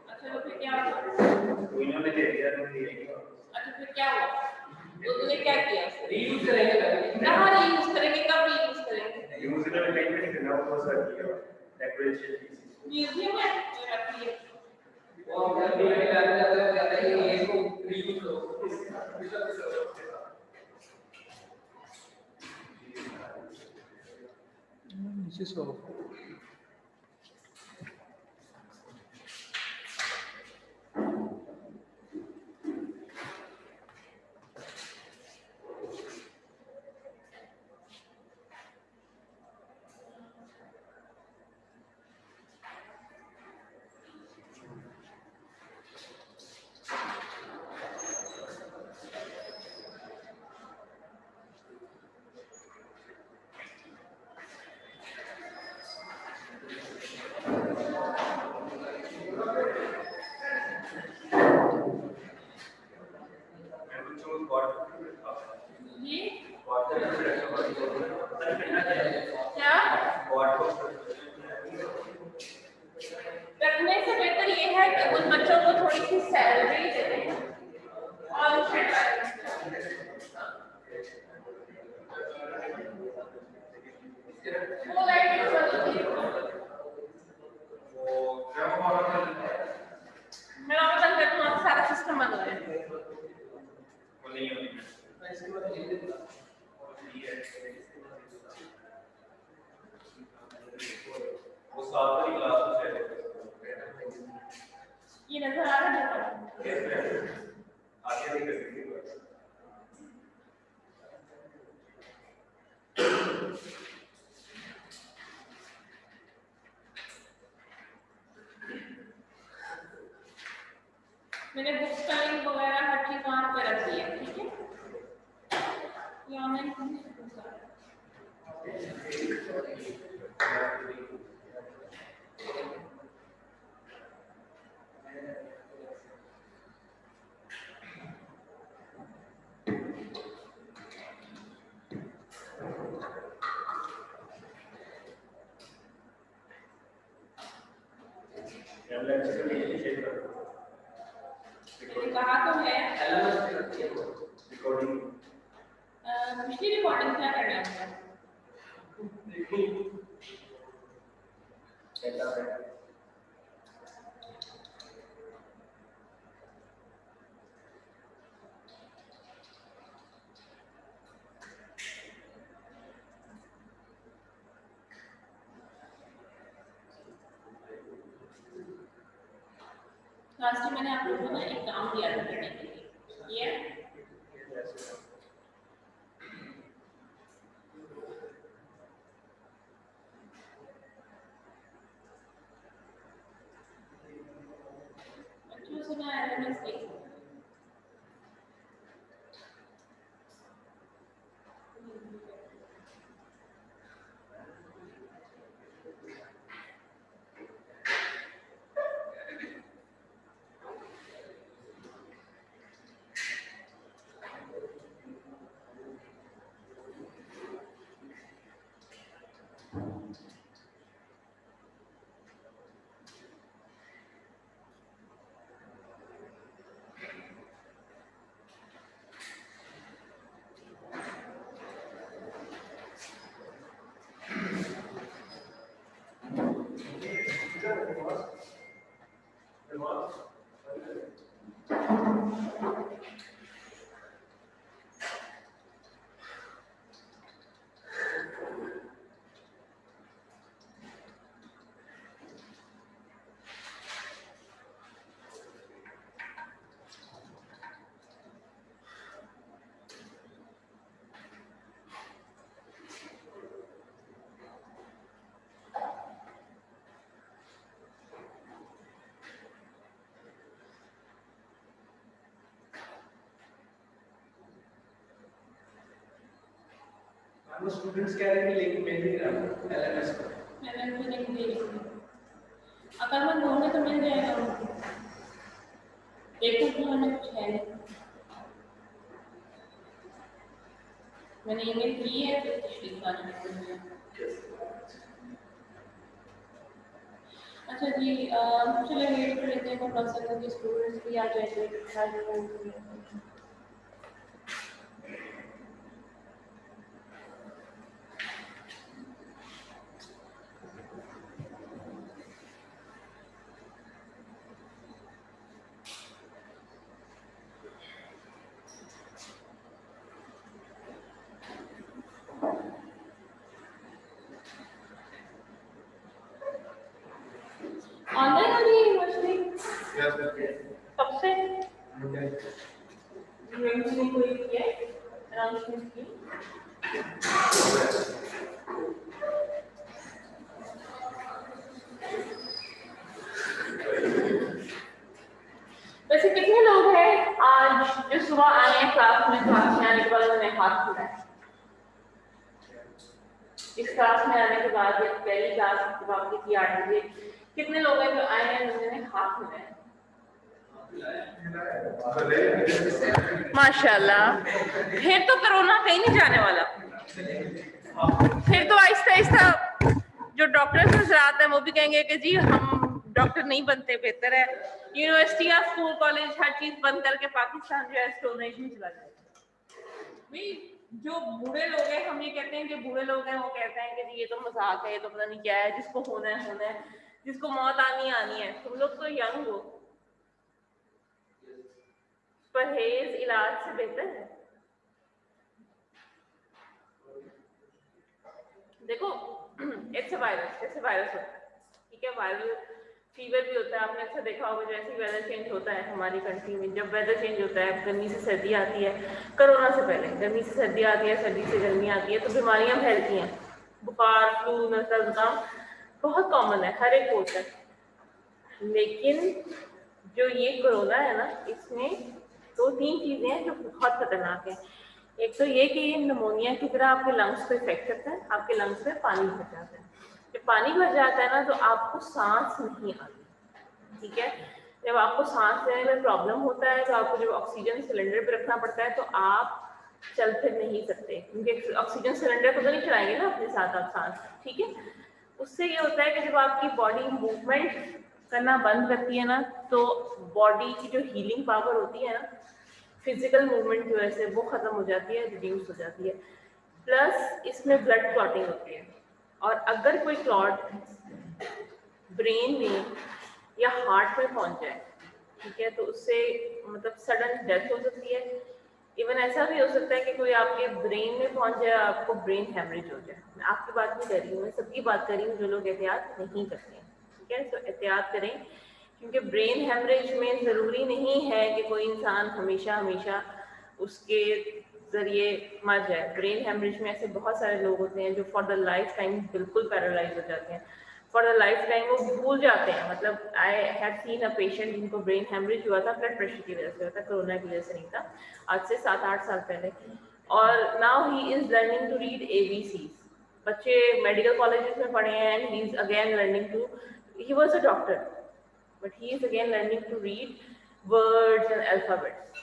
अच्छा तो फिर क्या हुआ? इन्होंने दे दिया तो दे दिया। अच्छा फिर क्या हुआ? उन्होंने क्या किया? रीयूज करेंगे। कहाँ रीयूज करेंगे? कब रीयूज करेंगे? यूज इन्होंने कहीं पे नहीं करना, वो बस रख दिया डेकोरेशन पीस। म्यूजियम में रख दिया। वो अपना डेट लगाने जाते हैं, कहते हैं कि ये को रीयूज करो। नीचे सो रखने से बेहतर ये है कि उन बच्चों को थोड़ी सी सैलरी दे दें और वो लाइट मैं बता देता हूँ सारा सिस्टम बंद है वो नहीं होती वो सात वाली क्लास में ये नजर आ रहा है आगे नहीं करेंगे। मैंने बुक्स का लिंक वगैरह हर चीज वहां पे रख दी है, ठीक है? ये ऑनलाइन कहा तो है रिकॉर्डिंग पिछली रिकॉर्डिंग क्या करना है? लास्ट टाइम मैंने आप लोगों को एक काम दिया था करने के लिए, ये अच्छा सुना एलएमएस की वो स्टूडेंट्स कह रहे हैं कि लिंक मिल नहीं रहा एलएमएस पर। मैंने उनको लिंक दे दी अकलमंद होंगे तो मिल जाएगा उनको। देखो कि हमें कुछ है नहीं, मैंने ईमेल की है तो तशरीफ लाने में अच्छा जी, चलिए वेट कर लेते हैं तो प्रोसेस के स्टूडेंट्स भी आ जाएंगे। ऑनलाइन हो रही है यूनिवर्सिटी कब से? यूनिवर्सिटी कोई किया है अनाउंसमेंट की? वैसे कितने लोग हैं आज जो सुबह आए हैं क्लास में, क्लास में आने के बाद उन्होंने हाथ खुलाया? इस क्लास में आने के बाद या पहली क्लास जब आपकी थी 8 बजे, कितने लोग हैं जो आए हैं उन्होंने हाथ मिलाया? माशाल्लाह। फिर तो कोरोना कहीं नहीं जाने वाला। फिर तो आहिस्ता आहिस्ता जो डॉक्टर्स नजर आते हैं वो भी कहेंगे कि जी हम डॉक्टर नहीं बनते, बेहतर है यूनिवर्सिटियां, स्कूल, कॉलेज हर चीज बंद करके पाकिस्तान जो है स्टोन एज में चला जाएगा। भाई जो बूढ़े लोग हैं, हम ये कहते हैं, जो बूढ़े लोग हैं वो कहते हैं कि जी ये तो मजाक है, ये तो पता नहीं क्या है, जिसको होना है होना है, जिसको मौत आनी आनी है। तुम लोग तो यंग हो, परहेज इलाज से बेहतर है। देखो इट्स अ वायरस, जैसे वायरस होता है, ठीक है, वायरल फीवर भी होता है। आपने अच्छा देखा होगा जैसे ही वेदर चेंज होता है हमारी कंट्री में, जब वेदर चेंज होता है, गर्मी से सर्दी आती है, कोरोना से पहले गर्मी से सर्दी आती है, सर्दी से गर्मी आती है, तो बीमारियां फैलती हैं, बुखार, फ्लू, नजला, जुकाम बहुत कॉमन है, हर एक को होता है। लेकिन जो ये कोरोना है ना, इसमें 2-3 चीजें हैं जो बहुत खतरनाक है। एक तो ये कि ये निमोनिया की तरह आपके लंग्स को इफेक्ट करता है, आपके लंग्स में पानी भर जाता है। जब पानी भर जाता है ना तो आपको सांस नहीं आती, ठीक है। जब आपको सांस लेने में प्रॉब्लम होता है तो आपको जब ऑक्सीजन सिलेंडर पे रखना पड़ता है तो आप चल फिर नहीं सकते, क्योंकि ऑक्सीजन सिलेंडर को तो नहीं चलाएंगे ना अपने साथ आप सांस, ठीक है। उससे ये होता है कि जब आपकी बॉडी मूवमेंट करना बंद करती है ना, तो बॉडी की जो हीलिंग पावर होती है ना, फिजिकल मूवमेंट की वजह से वो खत्म हो जाती है, रिड्यूस हो जाती है। प्लस इसमें ब्लड क्लॉटिंग होती है, और अगर कोई क्लॉट ब्रेन में या हार्ट में पहुंच जाए, ठीक है, तो उससे मतलब सडन डेथ हो सकती है। इवन ऐसा भी हो सकता है कि कोई आपके ब्रेन में पहुंच जाए, आपको ब्रेन हेमरेज हो जाए। मैं आपकी बात नहीं कर रही हूँ, मैं सबकी बात कर रही हूँ जो लोग एहतियात नहीं करते हैं, ठीक है। तो एहतियात करें, क्योंकि ब्रेन हेमरेज में ज़रूरी नहीं है कि कोई इंसान हमेशा हमेशा उसके ज़रिए मर जाए। ब्रेन हेमरेज में ऐसे बहुत सारे लोग होते हैं जो फॉर द लाइफ टाइम बिल्कुल पैरालाइज हो जाते हैं, फॉर द लाइफ टाइम वो भूल जाते हैं। मतलब I have seen a patient जिनको ब्रेन हेमरेज हुआ था, ब्लड प्रेशर की वजह से हुआ था, कोरोना की वजह से नहीं था, आज से 7-8 साल पहले। और now he is learning to read ABCs। बच्चे मेडिकल कॉलेजेस में पढ़े हैं and he is again learning to, he was a doctor but he is again learning to read words and alphabets.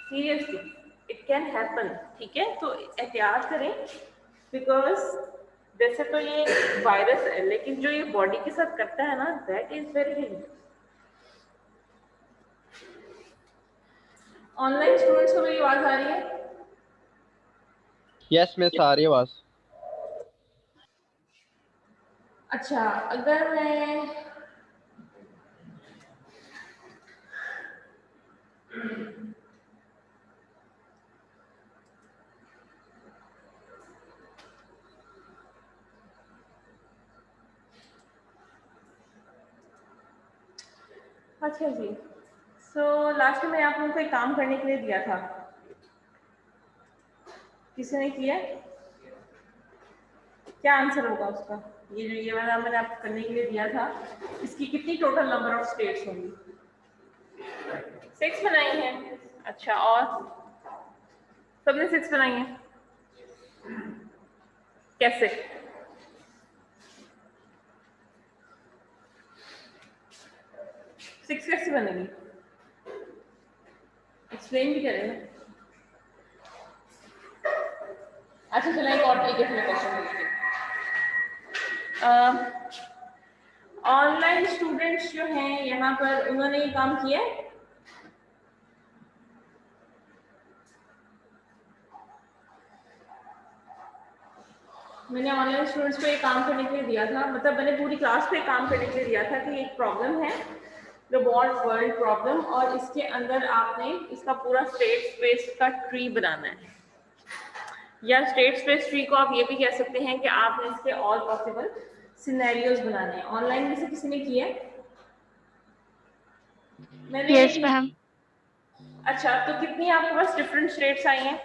Seriously, it can happen, ठीक है। तो एहतियात करें, because वैसे तो ये वायरस है, लेकिन जो ये बॉडी के साथ करता है ना, that is very dangerous. Online students को मेरी आवाज आ रही है? यस मिस, आ रही है आवाज। अच्छा, अगर मैं अच्छा जी, सो लास्ट में आप लोगों को एक काम करने के लिए दिया था, किसी ने किया? क्या आंसर होगा उसका? ये जो ये वाला मैंने आपको करने के लिए दिया था, इसकी कितनी टोटल नंबर ऑफ स्टेट्स होंगी? 6 बनाई है। अच्छा, और सबने 6 बनाई है? कैसे? सिक्स कैसे बनेगी? एक्सप्लेन भी करें ना। अच्छा चलो एक और तरीके से मैं क्वेश्चन पूछती हूँ। ऑनलाइन स्टूडेंट्स जो हैं यहाँ पर उन्होंने ये काम किया है? मैंने ऑनलाइन स्टूडेंट्स को ये काम करने के लिए दिया था, मतलब मैंने पूरी क्लास पे काम करने के लिए दिया था कि एक प्रॉब्लम है रोबोट वर्ल्ड प्रॉब्लम, और इसके अंदर आपने इसका पूरा स्टेट स्पेस का ट्री बनाना है, या स्टेट स्पेस ट्री को आप ये भी कह सकते हैं कि आपने इसके ऑल पॉसिबल सिनेरियोज बनाने हैं। ऑनलाइन में से किसी ने किया है? मैंने यस मैम। अच्छा, तो कितनी आपके पास डिफरेंट स्टेट्स आई हैं?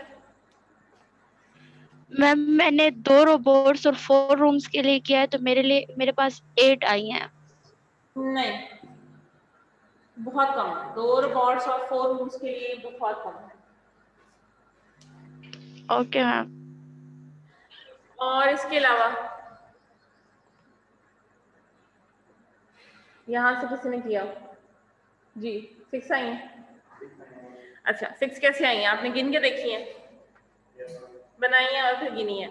मैम मैंने 2 रोबोट्स और 4 रूम्स के लिए किया है, तो मेरे पास 8 आई हैं। नहीं, बहुत कम है। 2 रोबोट्स और 4 रूम्स के लिए बहुत कम है। Okay ma'am. और इसके अलावा यहाँ से किसी ने किया? जी 6 आई हैं। अच्छा 6 कैसे आई हैं? आपने गिन के देखी हैं, बनाई है और फिर गिनी है?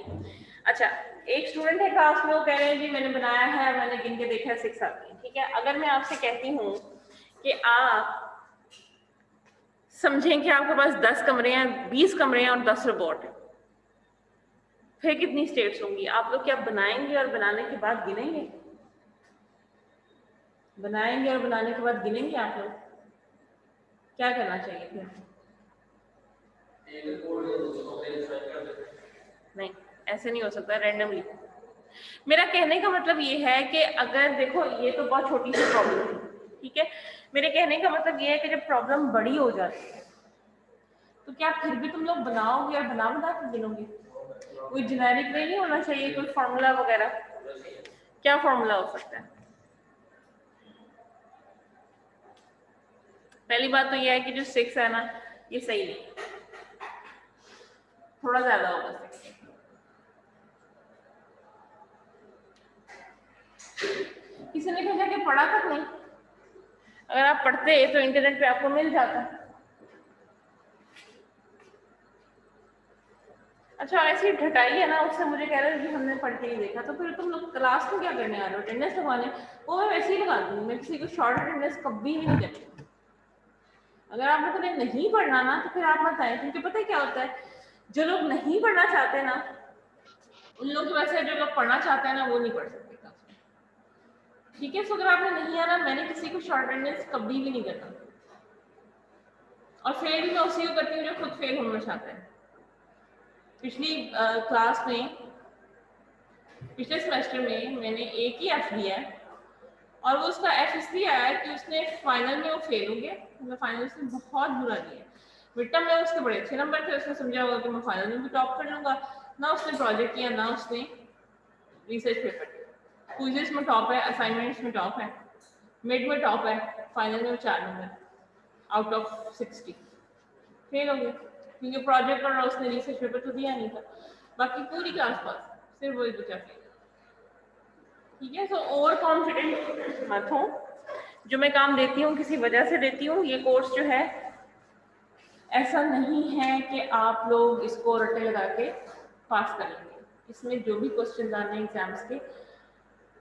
अच्छा, एक स्टूडेंट है क्लास में, वो कह रहे हैं जी मैंने बनाया है, मैंने गिन के देखा है 6 आती है। ठीक है, अगर मैं आपसे कहती हूँ कि आप समझें कि आपके पास 10 कमरे हैं, 20 कमरे हैं और 10 रोबोट हैं, फिर कितनी स्टेट्स होंगी? आप लोग क्या बनाएंगे और बनाने के बाद गिनेंगे? बनाएंगे और बनाने के बाद गिनेंगे आप लोग? क्या करना चाहिए फिर? नहीं, ऐसे नहीं हो सकता रैंडमली। मेरा कहने का मतलब ये है कि अगर देखो ये तो बहुत छोटी सी प्रॉब्लम है, ठीक है, मेरे कहने का मतलब ये है कि जब प्रॉब्लम बड़ी हो जाती है तो क्या फिर भी तुम लोग बनाओगे और बना बना के गिनोगे? कोई जेनेरिक वे नहीं होना चाहिए, कोई फॉर्मूला वगैरह? क्या फॉर्मूला हो सकता है? पहली बात तो ये है कि जो 6 है ना, ये सही नहीं, थोड़ा ज्यादा होगा 6। किसी ने कहा कि पढ़ा तक नहीं? अगर आप पढ़ते तो इंटरनेट पे आपको मिल जाता। अच्छा, ऐसी ढटाई है ना, उससे मुझे कह रहे हैं कि हमने पढ़ के ही देखा, तो फिर तुम लोग क्लास में क्या करने आ रहे हो? अटेंडेंस लगवाने? वो मैं वैसे ही लगा दूंगी, मैं किसी को शॉर्ट अटेंडेंस कभी भी नहीं करती। अगर आप लोगों ने नहीं पढ़ना ना तो फिर आप मत आए, क्योंकि पता है क्या होता है, जो लोग नहीं पढ़ना चाहते ना, उन लोग की वजह से जो लोग पढ़ना चाहते हैं ना वो नहीं पढ़ सकते क्लास में। ठीक है, सो अगर आपने नहीं आना, मैंने किसी को शॉर्ट अटेंडेंस कभी भी नहीं करना, और फेल भी मैं उसी को करती हूँ जो खुद फेल होना चाहता है। पिछली क्लास में, पिछले सेमेस्टर में मैंने एक ही एफ लिया है, और वो उसका एफ इसलिए आया कि उसने फाइनल में वो फेल हो गया, मतलब फाइनल से बहुत बुरा दिया। मिड टर्म में उसके बड़े अच्छे नंबर थे, उसने समझा होगा कि मैं फाइनल में भी टॉप कर लूंगा, ना उसने प्रोजेक्ट किया ना उसने रिसर्च पेपर किया। क्विज़ेस में टॉप है, असाइनमेंट्स में टॉप है, मिड में टॉप है, फाइनल में 4 नंबर आउट ऑफ 60 फेल हो गया, क्योंकि प्रोजेक्ट और उसने रिसर्च पेपर तो दिया नहीं था। बाकी पूरी क्लास पास, सिर्फ वही बचा फेल। ठीक है, सो ओवर कॉन्फिडेंट मत हो। जो मैं काम देती हूँ किसी वजह से देती हूँ। ये कोर्स जो है ऐसा नहीं है कि आप लोग इसको रट्टे लगा के पास कर लेंगे। इसमें जो भी क्वेश्चन आने एग्जाम्स के,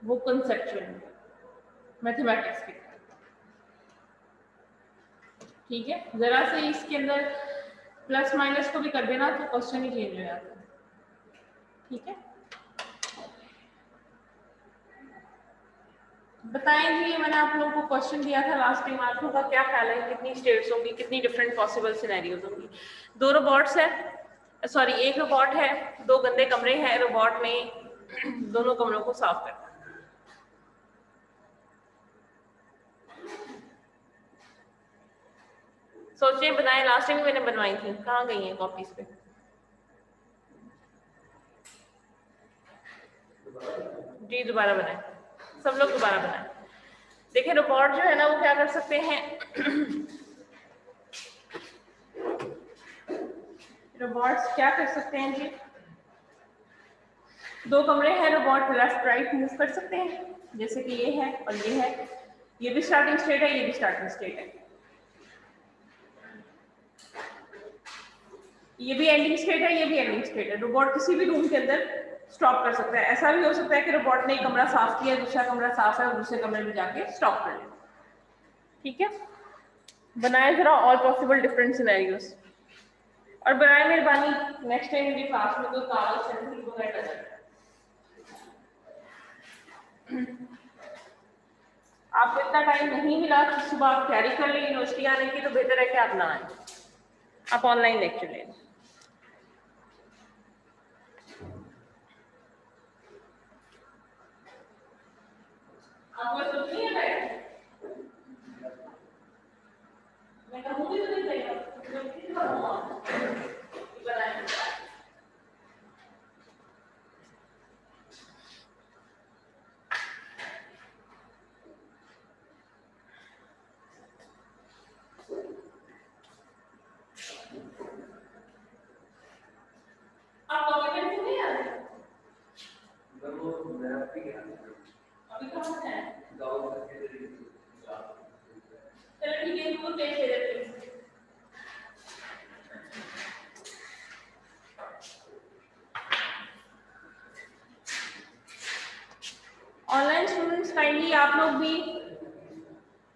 वो कंसेप्चुअल मैथमेटिक्स के, ठीक है। जरा से इसके अंदर प्लस माइनस को भी कर देना तो क्वेश्चन ही चेंज हो जाता है, ठीक है। बताएं जी, मैंने आप लोगों को क्वेश्चन दिया था लास्ट टाइम, आप लोगों का क्या ख्याल है कितनी स्टेट्स होंगी, कितनी डिफरेंट पॉसिबल सिनेरियोज होंगी? 2 रोबोट्स है, सॉरी 1 रोबोट है, 2 गंदे कमरे हैं, रोबोट में दोनों कमरों को साफ करना। सोचिए, बनाए, लास्ट टाइम मैंने बनवाई थी, कहाँ गई हैं कॉपीज पे? जी दोबारा बनाए, सब लोग दोबारा बनाए। देखिए रोबोट जो है ना वो क्या कर सकते हैं, रोबोट्स क्या कर सकते हैं जी? 2 कमरे हैं, रोबोट लेफ्ट राइट मूव कर सकते हैं, जैसे कि ये है और ये है, ये भी स्टार्टिंग स्टेट है, ये भी स्टार्टिंग स्टेट है, ये भी एंडिंग स्टेट है, ये भी एंडिंग स्टेट है। रोबोट किसी भी रूम के अंदर स्टॉप कर सकता है। ऐसा भी हो सकता है कि रोबोट ने एक कमरा साफ किया, दूसरा कमरा साफ है और दूसरे कमरे में जाके स्टॉप कर ले। ठीक है, बनाए जरा ऑल पॉसिबल डिफरेंट सिनेरियोज और बनाए मेहरबानी नेक्स्ट टाइम मेरी क्लास में कोई कागज पेंसिल वगैरह लगा। आपको इतना टाइम नहीं मिला कि सुबह आप तैयारी कर लें यूनिवर्सिटी आने की, तो बेहतर है कि आप ना आए, आप ऑनलाइन लेक्चर लें। आपको कुछ नहीं है मैं कहूँगी तो नहीं चाहिए आप डॉक्यूमेंट नहीं आ रहे अभी कहाँ से हैं? चलो ठीक है, इनको पेश दे देते हैं। ऑनलाइन स्टूडेंट्स काइंडली आप लोग भी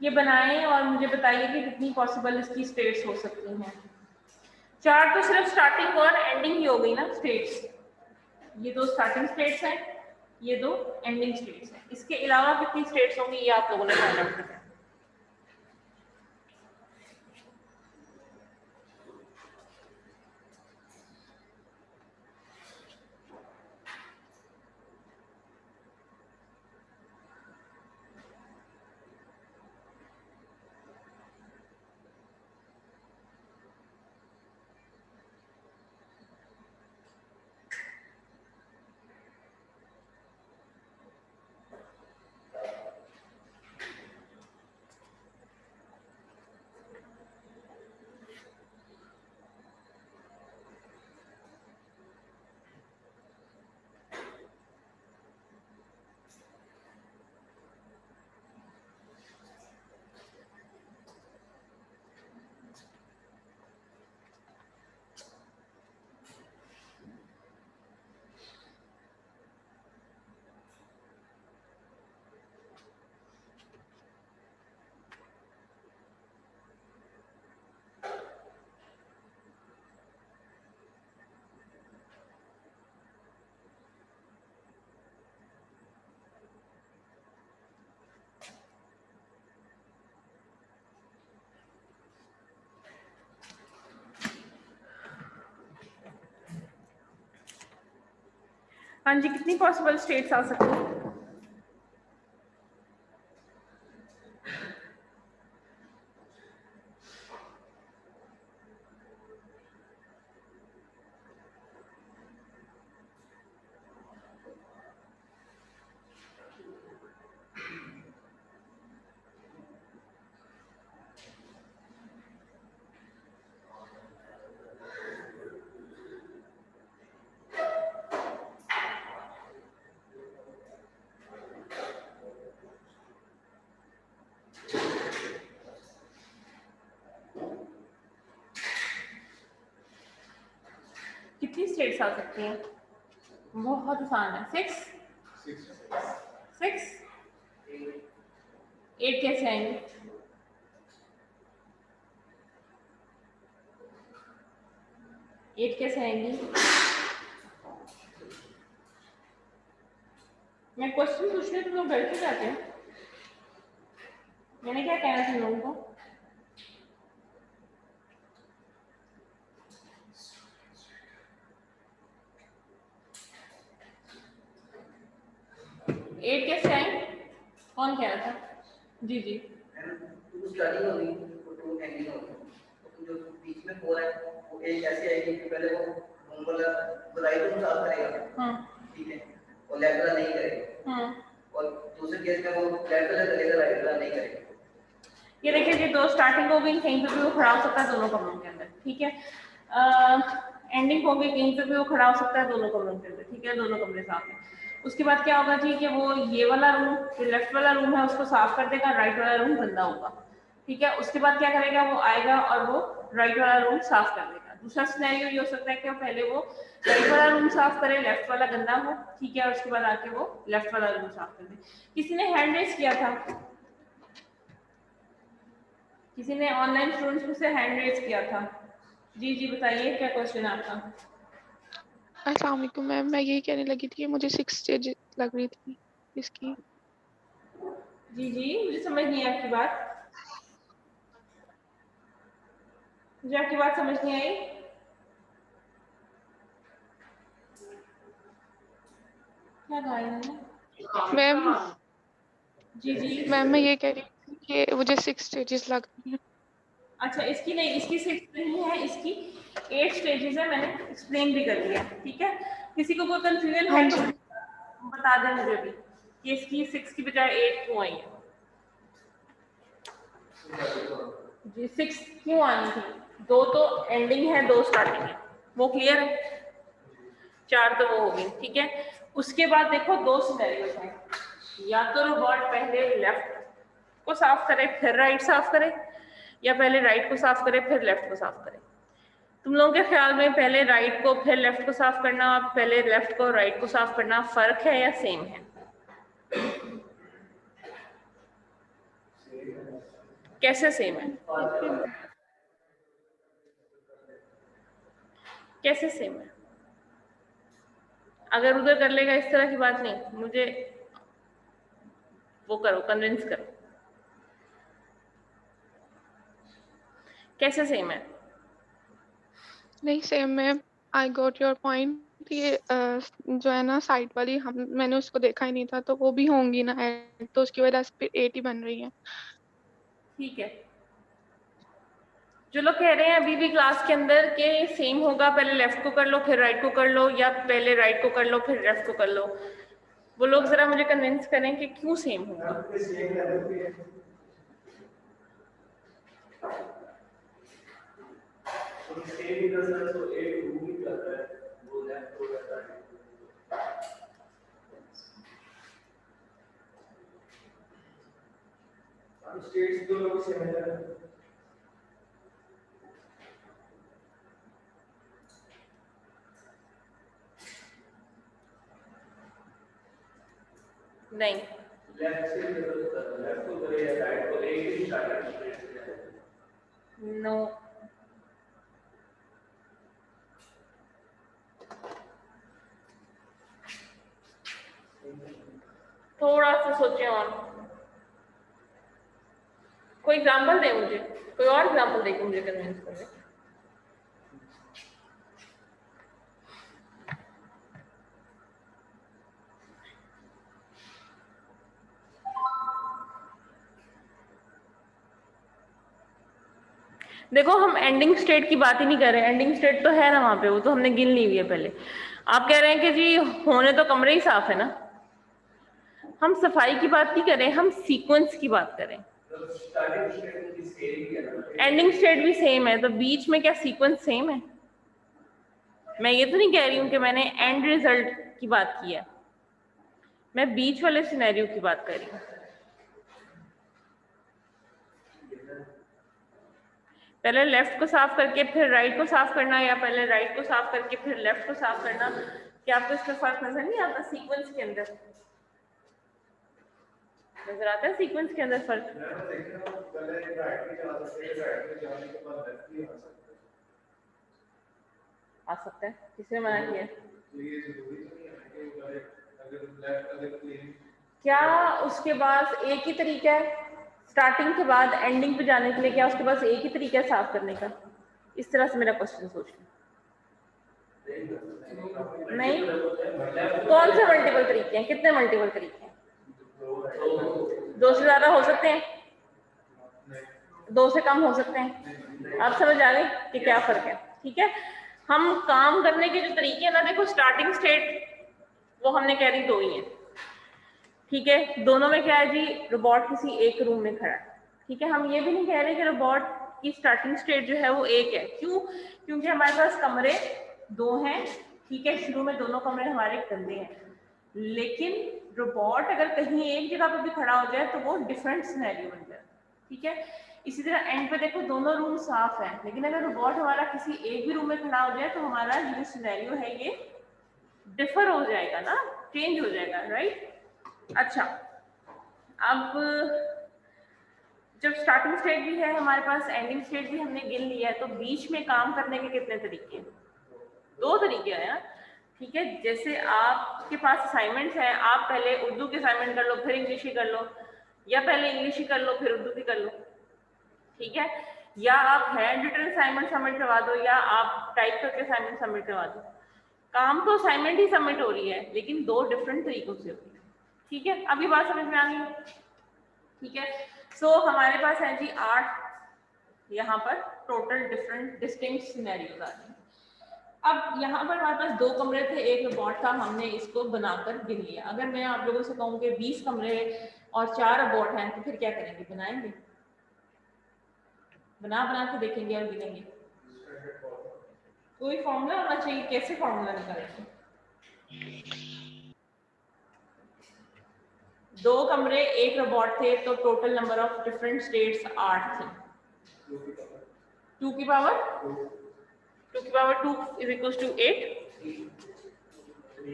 ये बनाएं और मुझे बताइए कि कितनी पॉसिबल इसकी स्टेट्स हो सकती हैं। चार तो सिर्फ स्टार्टिंग और एंडिंग ही हो गई ना स्टेट्स, ये दो स्टार्टिंग स्टेट्स हैं, ये दो एंडिंग स्टेट्स हैं। इसके अलावा कितनी स्टेट्स होंगी ये आप लोगों ने फाइंड आउट करना है। हाँ जी, कितनी पॉसिबल स्टेट्स आ सकती हैं? कितनी स्टेट्स आ सकती हैं? बहुत आसान है। 6 8 कैसे आएंगे? एट कैसे आएंगी? मैं क्वेश्चन पूछ रही हूँ, तुम लोग डर क्यों जाते हो? मैंने क्या कहना था तुम लोगों को? एट कैसे आए? कौन कह रहा था? जी जी स्टार्टिंग होगी तो टू एंडिंग होगी, तो जो बीच में फोर है वो एक ऐसे आएगी कि पहले वो होम वाला राइट रूम साफ करेगा, हाँ ठीक है, और लेफ्ट वाला नहीं करेगा, हाँ। और दूसरे केस में वो लेफ्ट वाला करेगा, राइट वाला नहीं करेगा। ये देखिए, ये दो स्टार्टिंग हो गई, कहीं पे भी वो खड़ा हो सकता है दोनों कमरों के अंदर, ठीक है। एंडिंग हो गई, कहीं पे भी वो खड़ा हो सकता है दोनों कमरों के अंदर, ठीक है, दोनों कमरे साफ हैं। उसके बाद क्या होगा जी कि वो ये वाला रूम, जो लेफ्ट वाला रूम है उसको साफ कर देगा, राइट वाला रूम गंदा होगा, ठीक है। उसके बाद क्या करेगा, वो आएगा और वो राइट वाला रूम साफ कर देगा, दूसरा सिनेरियो ये हो सकता है कि पहले वो राइट वाला रूम साफ करे, लेफ्ट वाला गंदा हो, ठीक है, और उसके बाद आके वो लेफ्ट वाला रूम साफ कर दे। किसी ने हैंड रेज किया था, किसी ने ऑनलाइन स्टूडेंट्स में से हैंड रेज किया था। जी जी बताइए क्या क्वेश्चन है आपका। अस्सलाम वालेकुम मैम, मैं यही कहने लगी थी कि मुझे 6 स्टेज लग रही थी इसकी। जी जी मुझे समझ नहीं है आपकी बात, मुझे आपकी बात समझ नहीं आई। क्या कहा इन्होंने? मैम जी जी मैम मैं ये कह रही थी कि मुझे 6 स्टेजेस लग रही हैं। अच्छा इसकी नहीं, इसकी 6 नहीं है, इसकी 8 स्टेजेस है, मैंने एक्सप्लेन भी कर दिया, ठीक है। किसी को कोई कंफ्यूजन हाँ है जी। तो बता दें मुझे भी कि इसकी 6 की बजाय 8 क्यों आई है। जी 6 क्यों आई थी, 2 तो एंडिंग है, 2 स्टार्टिंग है, वो क्लियर है, 4 तो वो हो गई, ठीक है। उसके बाद देखो 2 सिनेरियोस हैं, या तो रोबोट पहले लेफ्ट को साफ करे फिर राइट साफ करे, या पहले राइट को साफ करे फिर लेफ्ट को साफ करे। तुम लोगों के ख्याल में पहले राइट को फिर लेफ्ट को साफ करना और पहले लेफ्ट को राइट को साफ करना फर्क है या सेम है? कैसे सेम है, कैसे सेम है? अगर उधर कर लेगा इस तरह की बात नहीं, मुझे वो करो, कन्विंस करो, कैसे सेम है? नहीं same ma'am, I got your point. ये जो है ना साइड वाली, हम मैंने उसको देखा ही नहीं था, तो वो भी होंगी ना ऐड, तो उसकी वजह से फिर 8 ही बन रही है। ठीक है, जो लोग कह रहे हैं अभी भी क्लास के अंदर के सेम होगा, पहले लेफ्ट को कर लो फिर राइट को कर लो, या पहले राइट को कर लो फिर लेफ्ट को कर लो, वो लोग जरा मुझे कन्विंस करें कि क्यों सेम होगा। स्टेट्स दो लोग सेम है। नहीं, लेफ्ट से लेफ्ट को करे या राइट को, एक ही स्टार्ट नो, थोड़ा सा सोचें और कोई एग्जांपल दे मुझे, कोई और एग्जांपल देके मुझे कन्विंस करें। देखो हम एंडिंग स्टेट की बात ही नहीं कर रहे, एंडिंग स्टेट तो है ना वहां पे, वो तो हमने गिन ली हुई है पहले। आप कह रहे हैं कि जी होने तो कमरे ही साफ है ना, हम सफाई की बात नहीं कर रहे, हम सीक्वेंस की बात करें। एंडिंग स्टेट भी सेम है, तो बीच में क्या सीक्वेंस सेम है? मैं ये तो नहीं कह रही हूँ कि मैंने एंड रिजल्ट की बात की है, मैं बीच वाले सिनेरियो की बात कर रही हूँ। पहले लेफ्ट को साफ करके फिर राइट को साफ करना, या पहले राइट को साफ करके फिर लेफ्ट को साफ करना, क्या आपको इसमें फर्क नजर नहीं आता? सीक्वेंस के अंदर नजर आता है, सीक्वेंस के अंदर फर्क आ सकता है, किसने मना किया? क्या उसके पास एक ही तरीका है स्टार्टिंग के बाद एंडिंग पे जाने के लिए? क्या उसके पास एक ही तरीका है साफ करने का? इस तरह से मेरा क्वेश्चन सोच लो। नहीं, कौन से मल्टीपल तरीके हैं? कितने मल्टीपल तरीके हैं? 2 से ज्यादा हो सकते हैं, 2 से कम हो सकते हैं। आप समझ आ गए कि क्या फर्क है? ठीक है, हम काम करने के जो तरीके हैं ना, देखो स्टार्टिंग स्टेट वो हमने कह रही 2 ही है, ठीक है। दोनों में क्या है जी, रोबोट किसी एक रूम में खड़ा है, ठीक है। हम ये भी नहीं कह रहे कि रोबोट की स्टार्टिंग स्टेट जो है वो एक है, क्यों? क्योंकि हमारे पास कमरे 2 हैं, ठीक है। शुरू में दोनों कमरे हमारे गंदे हैं, लेकिन रोबोट अगर कहीं एक जगह पर भी खड़ा हो जाए तो वो डिफरेंट सिनेरियो बन जाए, ठीक है। इसी तरह एंड पे देखो दोनों रूम साफ है, लेकिन अगर रोबोट हमारा किसी एक भी रूम में खड़ा हो जाए तो हमारा ये जो सिनेरियो है ये डिफर हो जाएगा ना, चेंज हो जाएगा, राइट। अच्छा, अब जब स्टार्टिंग स्टेट भी है हमारे पास, एंडिंग स्टेट भी हमने गिन लिया है, तो बीच में काम करने के कितने तरीके हैं? 2 तरीके हैं ना, ठीक है। जैसे आपके पास असाइनमेंट्स हैं, आप पहले उर्दू के असाइनमेंट कर लो, फिर इंग्लिश की कर लो, या पहले इंग्लिश की कर लो फिर उर्दू की कर लो, ठीक है। या आप हैंड रिटन असाइनमेंट सबमिट करवा दो, या आप टाइप करके असाइनमेंट सबमिट करवा दो। काम तो असाइनमेंट ही सबमिट हो रही है, लेकिन 2 डिफरेंट तरीकों से हो रही है, ठीक है। अब ये बात समझ में आ गई, ठीक है। सो हमारे पास है जी 8 यहाँ पर टोटल डिफरेंट डिस्टिंक्ट सिनेरियोज आ रहे हैं। अब यहाँ पर हमारे पास 2 कमरे थे, एक रोबोट था, हमने इसको बनाकर गिन लिया। अगर मैं आप लोगों से कहूँ कि 20 कमरे और 4 रोबोट हैं, तो फिर क्या करेंगे? बनाएंगे, बना के देखेंगे और गिनेंगे। कोई फॉर्मूला होना चाहिए, कैसे फॉर्मूला निकालेंगे? 2 कमरे, 1 रोबोट थे, तो total number of different states 8 थे। 2 की पावर 2 is equals to 8,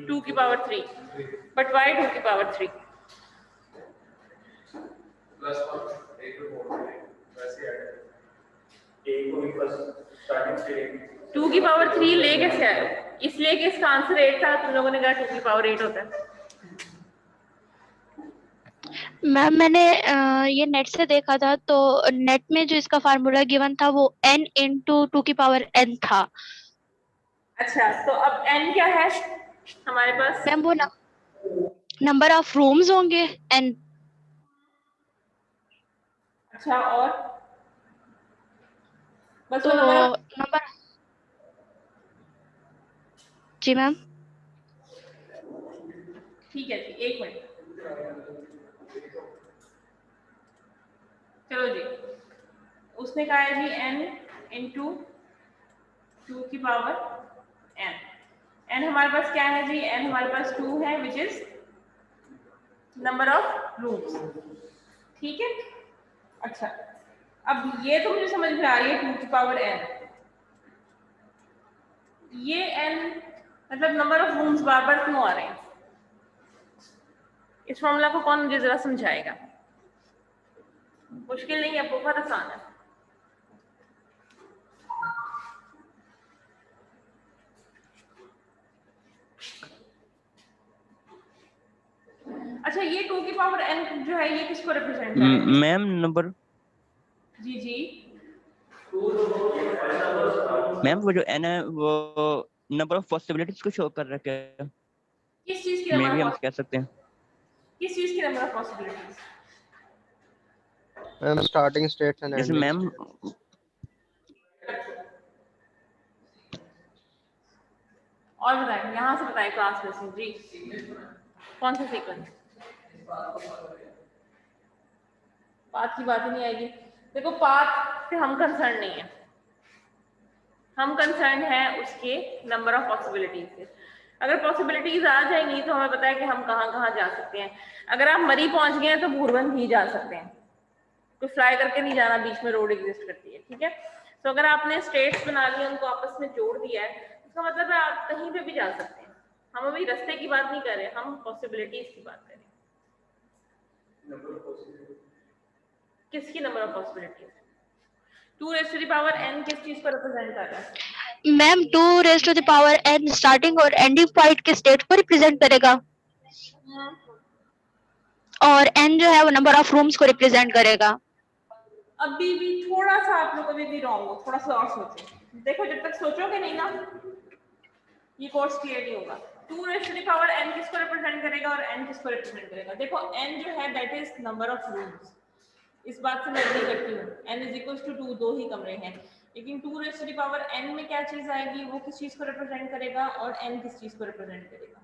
2 की पावर 3, but why 2 की पावर 3? प्लस 1 एक रिपोर्ट है वैसे ऐड एक को भी फर्स्ट स्टार्टिंग से 2 की पावर 3 ले कैसे आए? इसलिए कि इसका आंसर 8 था, तुम लोगों ने कहा 2 की पावर 8 होता है। मैम मैंने ये नेट से देखा था, तो नेट में जो इसका फार्मूला गिवन था वो n into 2 की पावर n था। अच्छा, तो अब n क्या है हमारे पास? मैम वो नंबर ऑफ रूम्स होंगे n। अच्छा, और बस तो वो नंबर, जी मैम। ठीक है जी, 1 मिनट, चलो जी। उसने कहा है जी n into 2 की पावर n हमारे पास क्या है जी? n हमारे पास 2 है, which is number of rooms, ठीक है। अच्छा, अब ये तो मुझे समझ में आ रही है 2 की पावर n, ये n मतलब नंबर ऑफ रूम्स बार बार क्यों आ रहे हैं? इस फॉर्मूला को कौन मुझे जरा समझाएगा? मुश्किल नहीं है, बहुत आसान है। अच्छा, ये 2 की पावर n जो है ये किसको रिप्रेजेंट कर रहा है? मैम नंबर, जी जी, मैम वो जो n है वो नंबर ऑफ पॉसिबिलिटीज को शो कर रहा है, किस चीज की मे नंबर भी हम ऑफ कह सकते हैं। किस चीज की number of possibilities? Ma'am starting states and जैसे एंडिंग मैम और बताएं, यहाँ से बताएं क्लास में से जी, कौन सा सीक्वेंस? पाथ की बात ही नहीं आएगी। देखो, पाथ से हम कंसर्न नहीं है, हम कंसर्न है उसके नंबर ऑफ पॉसिबिलिटीज से। अगर पॉसिबिलिटीज आ जाएंगी तो हमें पता है कि हम कहाँ कहाँ जा सकते हैं। अगर आप मरी पहुंच गए हैं तो भूरभंज ही जा सकते हैं, तो फ्लाई करके नहीं जाना, बीच में रोड एग्जिस्ट करती है, ठीक है। तो अगर आपने स्टेट्स बना लिए, उनको आपस में जोड़ दिया है, इसका मतलब है आप कहीं पे भी जा सकते हैं। हम अभी रास्ते की बात नहीं कर रहे, हम पॉसिबिलिटीज की बात कर रहे हैं। किसकी number of possibilities? 2 raised to the power n किस चीज को रिप्रेजेंट कर रहा है? Ma'am 2 raised to the power n starting और एंडिंग पॉइंट के स्टेट को रिप्रेजेंट करेगा, और n जो है वो नंबर ऑफ रूम्स को रिप्रेजेंट करेगा। अभी भी थोड़ा सा आप लोग अभी भी रॉन्ग हो, थोड़ा सा और सोचो। देखो, जब तक सोचोगे नहीं ना, ये कोर्स क्लियर नहीं होगा। 2 raised to the power n किसको रिप्रेजेंट करेगा और n किसको रिप्रेजेंट करेगा? देखो, n जो है that is number of rooms, इस बात से मैं एग्री करती हूँ। n इज इक्वल्स टू 2, 2 ही कमरे हैं, लेकिन 2 raised to the power n में क्या चीज आएगी? वो किस चीज को रिप्रेजेंट करेगा और n किस चीज को रिप्रेजेंट करेगा?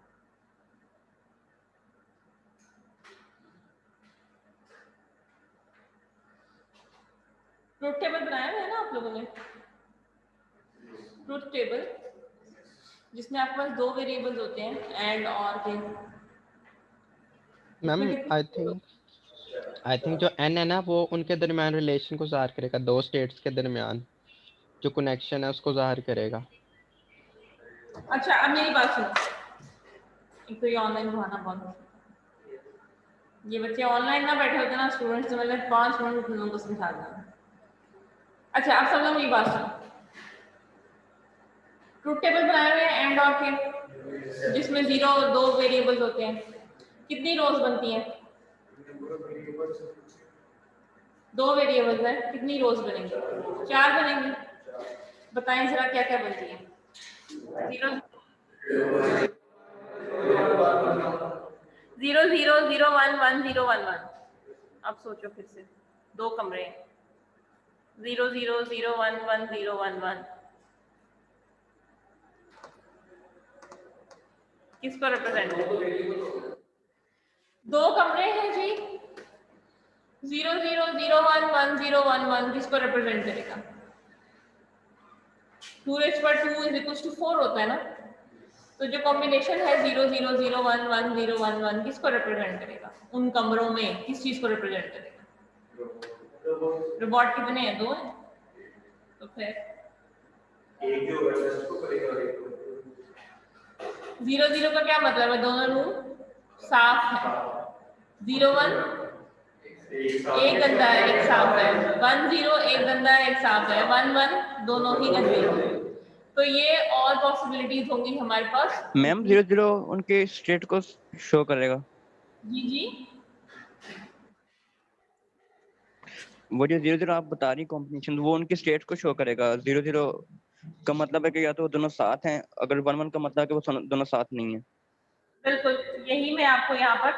ट्रूथ टेबल बनाया है ना आप लोगों ने? ट्रूथ टेबल जिसमें आपके पास 2 वेरिएबल्स होते हैं, एंड और के। Ma'am I think I think जो n है ना वो उनके दरमियान रिलेशन को ज़ाहिर करेगा, दो स्टेट्स के दरमियान जो कनेक्शन है उसको ज़ाहिर करेगा। अच्छा अब मेरी बात सुनो, एक तो ये ऑनलाइन पढ़ाना बंद हो, ये बच्चे ऑनलाइन ना बैठे होते ना स्टूडेंट्स, तो मतलब 5 मिनट उन लोगों को समझा देना। अच्छा आप सब लोग मेरी बात सुनो, ट्रूथ टेबल बनाए हुए हैं एंड और के, जिसमें 2 वेरिएबल्स होते हैं, कितनी रोज बनती हैं? 2 वेरिएबल्स हैं, कितनी रोज बनेंगी? 4 बनेंगी। बताएं जरा क्या क्या बनती है? 0 0 0 1 1 0 1 1। अब सोचो फिर से, 2 कमरे हैं, 0 0 0 1 1 0 1 1, किसको रिप्रेजेंट है? 2 कमरे हैं जी, 0 0 0 1 1 0 1 1 किसको रिप्रेजेंट करेगा? 2 raised by 2 is equals to 4 होता है ना, तो जो कॉम्बिनेशन है 0 0 0 1 1 0 1 1 किसको रिप्रेजेंट करेगा? उन कमरों में किस चीज को रिप्रेजेंट करेगा? रोबोट कितने हैं? 2 हैं, तो फिर एक जो होगा इसको करेगा और एक 0 0 का क्या मतलब है? दोनों रूम साफ है। 0 1 एक गंदा है एक साफ है, 1 0 एक गंदा है एक साफ है, 1 1 दोनों ही गंदे हैं। तो ये और पॉसिबिलिटीज होंगी हमारे पास। मैम 0 0 उनके स्टेट को शो करेगा। जी जी, वो जो 0 0 आप बता रही कॉम्बिनेशन, वो उनके स्टेट को शो करेगा। 0 0 का मतलब है कि या तो वो दोनों साथ हैं, अगर 1 1 का मतलब है कि वो दोनों साथ नहीं है। बिल्कुल यही मैं आपको यहाँ पर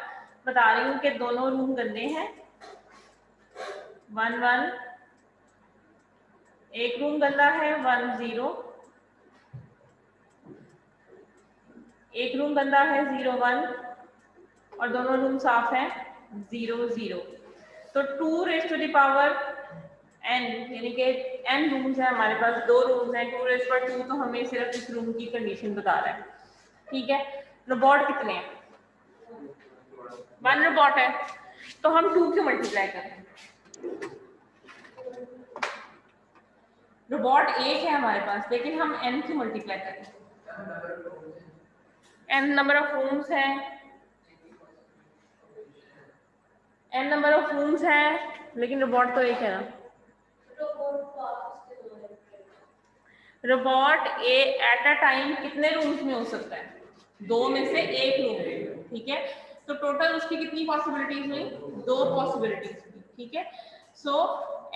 बता रही हूँ कि दोनों रूम गंदे हैं। 1 1 एक रूम गंदा है, 1 0 एक रूम गंदा है, 0 1 और दोनों रूम साफ हैं, 0 0। तो 2 raised to the power n, यानी कि n रूम्स हैं हमारे पास, 2 रूम्स हैं, 2 raised by 2 तो हमें सिर्फ इस रूम की कंडीशन बता रहा है। ठीक है, रोबोट कितने हैं? 1 रोबोट है, तो हम 2 क्यों मल्टीप्लाई करें? रोबोट एक है हमारे पास, लेकिन हम n क्यों मल्टीप्लाई करें? n नंबर ऑफ रूम्स हैं, n नंबर ऑफ रूम्स हैं, लेकिन रोबोट तो एक है ना। रोबोट एट अ टाइम कितने रूम्स में हो सकता है? 2 में से 1 रूम में। ठीक है, तो टोटल उसकी कितनी पॉसिबिलिटीज हुई? 2 पॉसिबिलिटीज हुई। ठीक है, सो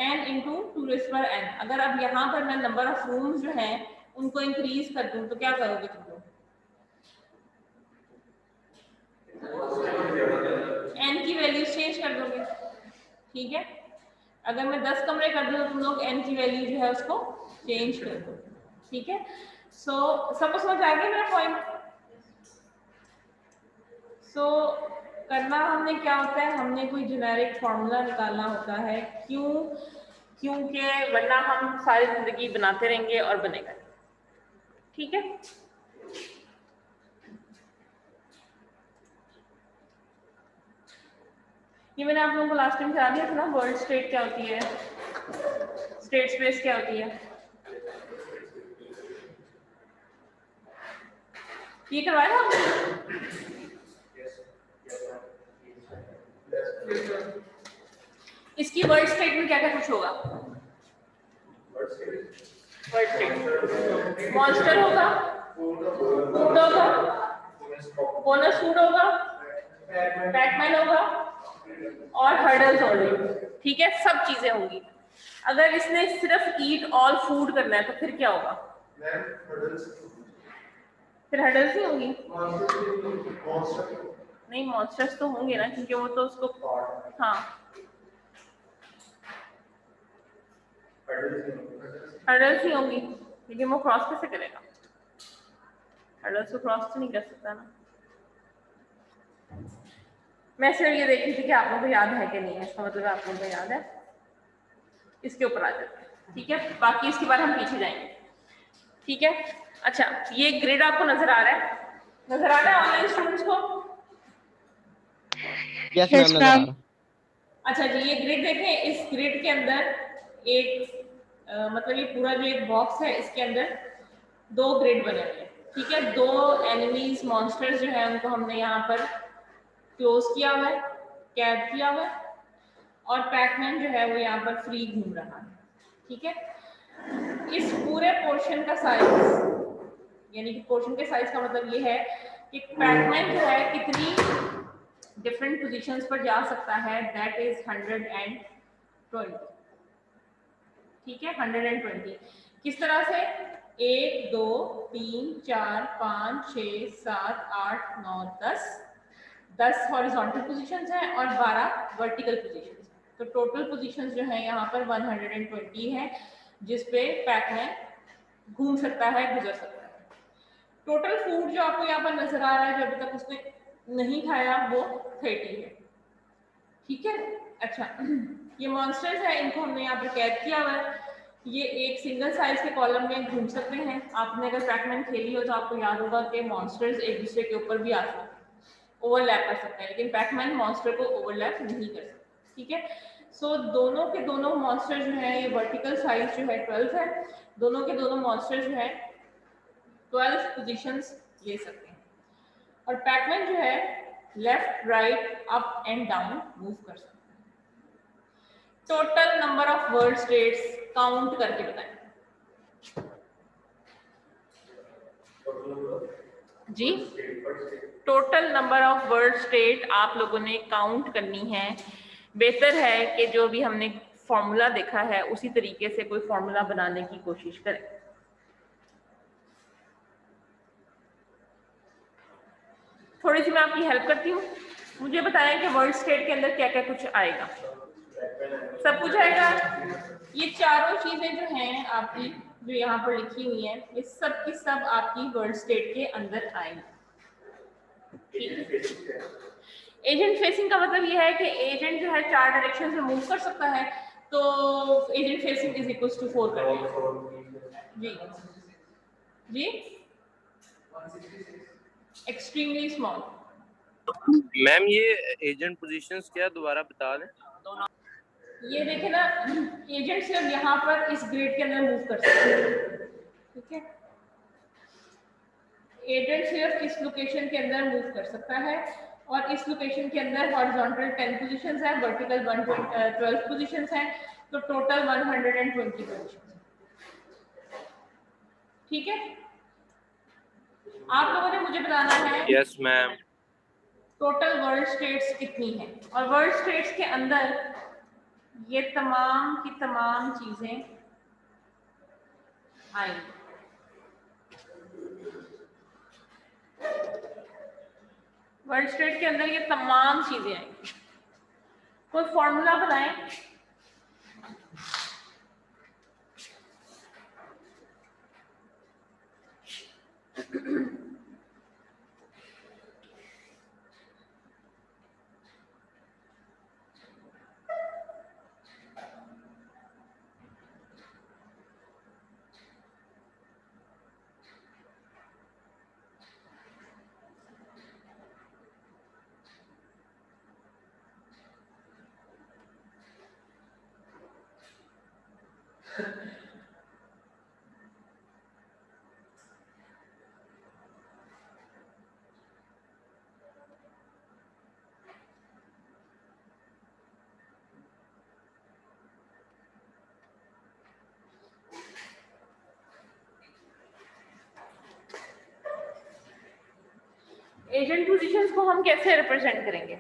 n into 2 raised by n। अगर अब यहाँ पर मैं नंबर ऑफ रूम्स जो है उनको इंक्रीज कर दूं तो क्या करोगे तुम लोग? n की वैल्यूज चेंज कर दोगे। ठीक है, अगर मैं 10 कमरे कर दूं तो तुम लोग n की वैल्यू जो है उसको चेंज कर दो। ठीक है, सो सबको समझ आ गया मेरा पॉइंट? सो करना हमने क्या होता है, हमने कोई जेनेरिक फॉर्मूला निकालना होता है। क्योंकि वरना हम सारी जिंदगी बनाते रहेंगे और बनेगा। ठीक है, ये मैंने आप लोगों को लास्ट टाइम करा दिया था ना, वर्ल्ड स्टेट क्या होती है, स्टेट स्पेस क्या होती है, ये करवाया था आपने? इसकी वर्ल्ड स्टेट में क्या क्या कुछ होगा? वर्ल्ड स्टेट मॉन्स्टर होगा, फूड होगा, बोनस फूड होगा, बैटमैन होगा और हर्डल्स होंगे। ठीक है, सब चीजें होंगी। अगर इसने सिर्फ ईट ऑल फूड करना है तो फिर क्या होगा? फिर हर्डल्स ही होंगी। नहीं, मॉन्स्टर्स तो होंगे ना, क्योंकि वो तो उसको, हाँ हर्डल्स ही होंगी, लेकिन वो क्रॉस कैसे करेगा? हर्डल्स को क्रॉस तो नहीं कर सकता ना। मैं सिर्फ ये देख रही थी कि आप लोगों को याद है कि नहीं है, इसका मतलब आप लोगों को याद है। इसके ऊपर आ जाते हैं। ठीक है, बाकी इसके बाद हम पीछे जाएंगे। ठीक है, अच्छा ये ग्रिड आपको नजर आ रहा है? नजर आ रहा है ऑनलाइन स्टूडेंट्स को? यस Yes, मैम, नजर आ ma'am. रहा। अच्छा जी, ये ग्रिड देखें, इस ग्रिड के अंदर एक मतलब ये पूरा जो एक बॉक्स है इसके अंदर 2 ग्रिड बने हुए हैं, ठीक है। 2 एनिमीज मॉन्स्टर्स जो है उनको हमने यहाँ पर क्लोज किया हुआ है, कैद किया हुआ है, और पैकमैन जो है वो यहाँ पर फ्री घूम रहा है, ठीक है। इस पूरे पोर्शन का साइज, यानी कि पोर्शन के साइज का मतलब ये है कि पैकमैन जो है कितनी डिफरेंट पोजीशंस पर जा सकता है, दैट इज 120, ठीक है। 120 किस तरह से? 1 2 3 4 5 6 7 8 9 10 हॉरिजॉन्टल पोजीशंस हैं और 12 वर्टिकल पोजीशंस हैं। तो टोटल पोजीशंस जो है यहाँ पर 120 है, जिस पे पैकमैन घूम सकता है, गुजर सकता है। टोटल फूड जो आपको यहाँ पर नजर आ रहा है, जो अभी तक उसने नहीं खाया, वो 30 है, ठीक है। अच्छा, ये मॉन्स्टर्स है, इनको हमने यहाँ पर कैद किया हुआ है। ये एक सिंगल साइज के कॉलम में घूम सकते हैं। आपने अगर पैकमैन खेली हो तो आपको याद होगा कि मॉन्स्टर्स एक दूसरे के ऊपर भी आ सकते हैं, ओवरलैप कर सकते हैं, लेकिन पैकमैन मॉन्स्टर को ओवरलैप नहीं कर सकते, ठीक है। सो दोनों के दोनों मॉन्स्टर जो है, ये वर्टिकल साइज जो है 12 है। दोनों के दोनों मॉन्स्टर जो है 12 पोजीशंस ले सकते हैं, और पैकमैन जो है left right up and down move कर सकते हैं। Total number of word states count करके बताएं जी। Total number of word state आप लोगों ने काउंट करनी है। बेहतर है कि जो भी हमने फॉर्मूला देखा है उसी तरीके से कोई फॉर्मूला बनाने की कोशिश करें। थोड़ी सी मैं आपकी हेल्प करती हूँ। मुझे बताएं कि वर्ड स्टेट के अंदर क्या क्या कुछ आएगा। सब कुछ आएगा। ये चारों चीजें जो हैं आपकी, जो यहाँ पर लिखी हुई हैं, ये सब की सब आपकी वर्ड स्टेट के अंदर आएंगी। एजेंट फेसिंग का मतलब ये है कि एजेंट जो है 4 डायरेक्शन में मूव कर सकता है, तो agent facing is equal to 4 कर जी जी। Extremely small. मैम ये एजेंट पोजीशंस क्या, दोबारा बता दें। ये देखे ना, एजेंट सिर्फ यहाँ पर इस ग्रिड के अंदर मूव कर सकते हैं, ठीक है। एजेंट सिर्फ इस लोकेशन के अंदर मूव कर सकता है, और इस लोकेशन के अंदर हॉरिजॉन्टल 10 पोजीशंस हैं, वर्टिकल 12 पोजीशंस हैं, तो टोटल 120 पोजीशंस, ठीक है। आप लोगों ने मुझे बताना है yes ma'am. Total world states कितनी है, और वर्ल्ड स्टेट्स के अंदर ये तमाम की तमाम चीजें आएंगी। वर्ल्ड स्टेट के अंदर ये तमाम चीजें आएंगी। कोई फॉर्मूला बनाएं। एजेंट पोजीशंस को हम कैसे रिप्रेजेंट करेंगे?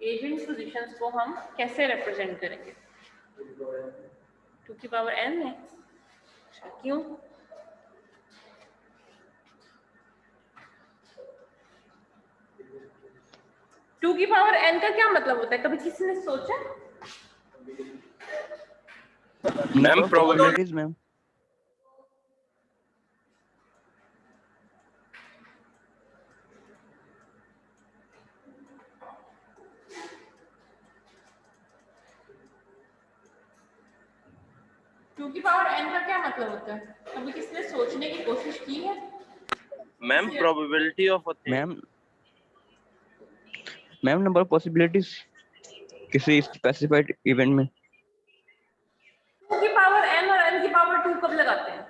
एजेंट पोजीशंस को हम कैसे रिप्रेजेंट करेंगे? 2 की पावर n है। अच्छा, क्यों? टू की पावर n का क्या मतलब होता है? कभी किसी ने सोचा? Ma'am probabilities ma'am. टू की पावर n का क्या मतलब होता है? कभी किसी ने सोचने की कोशिश की है? Ma'am probability of ma'am ma'am number of possibilities किसी स्पेसिफाइड इवेंट में 2 की पावर n और n की पावर 2 कब लगाते हैं?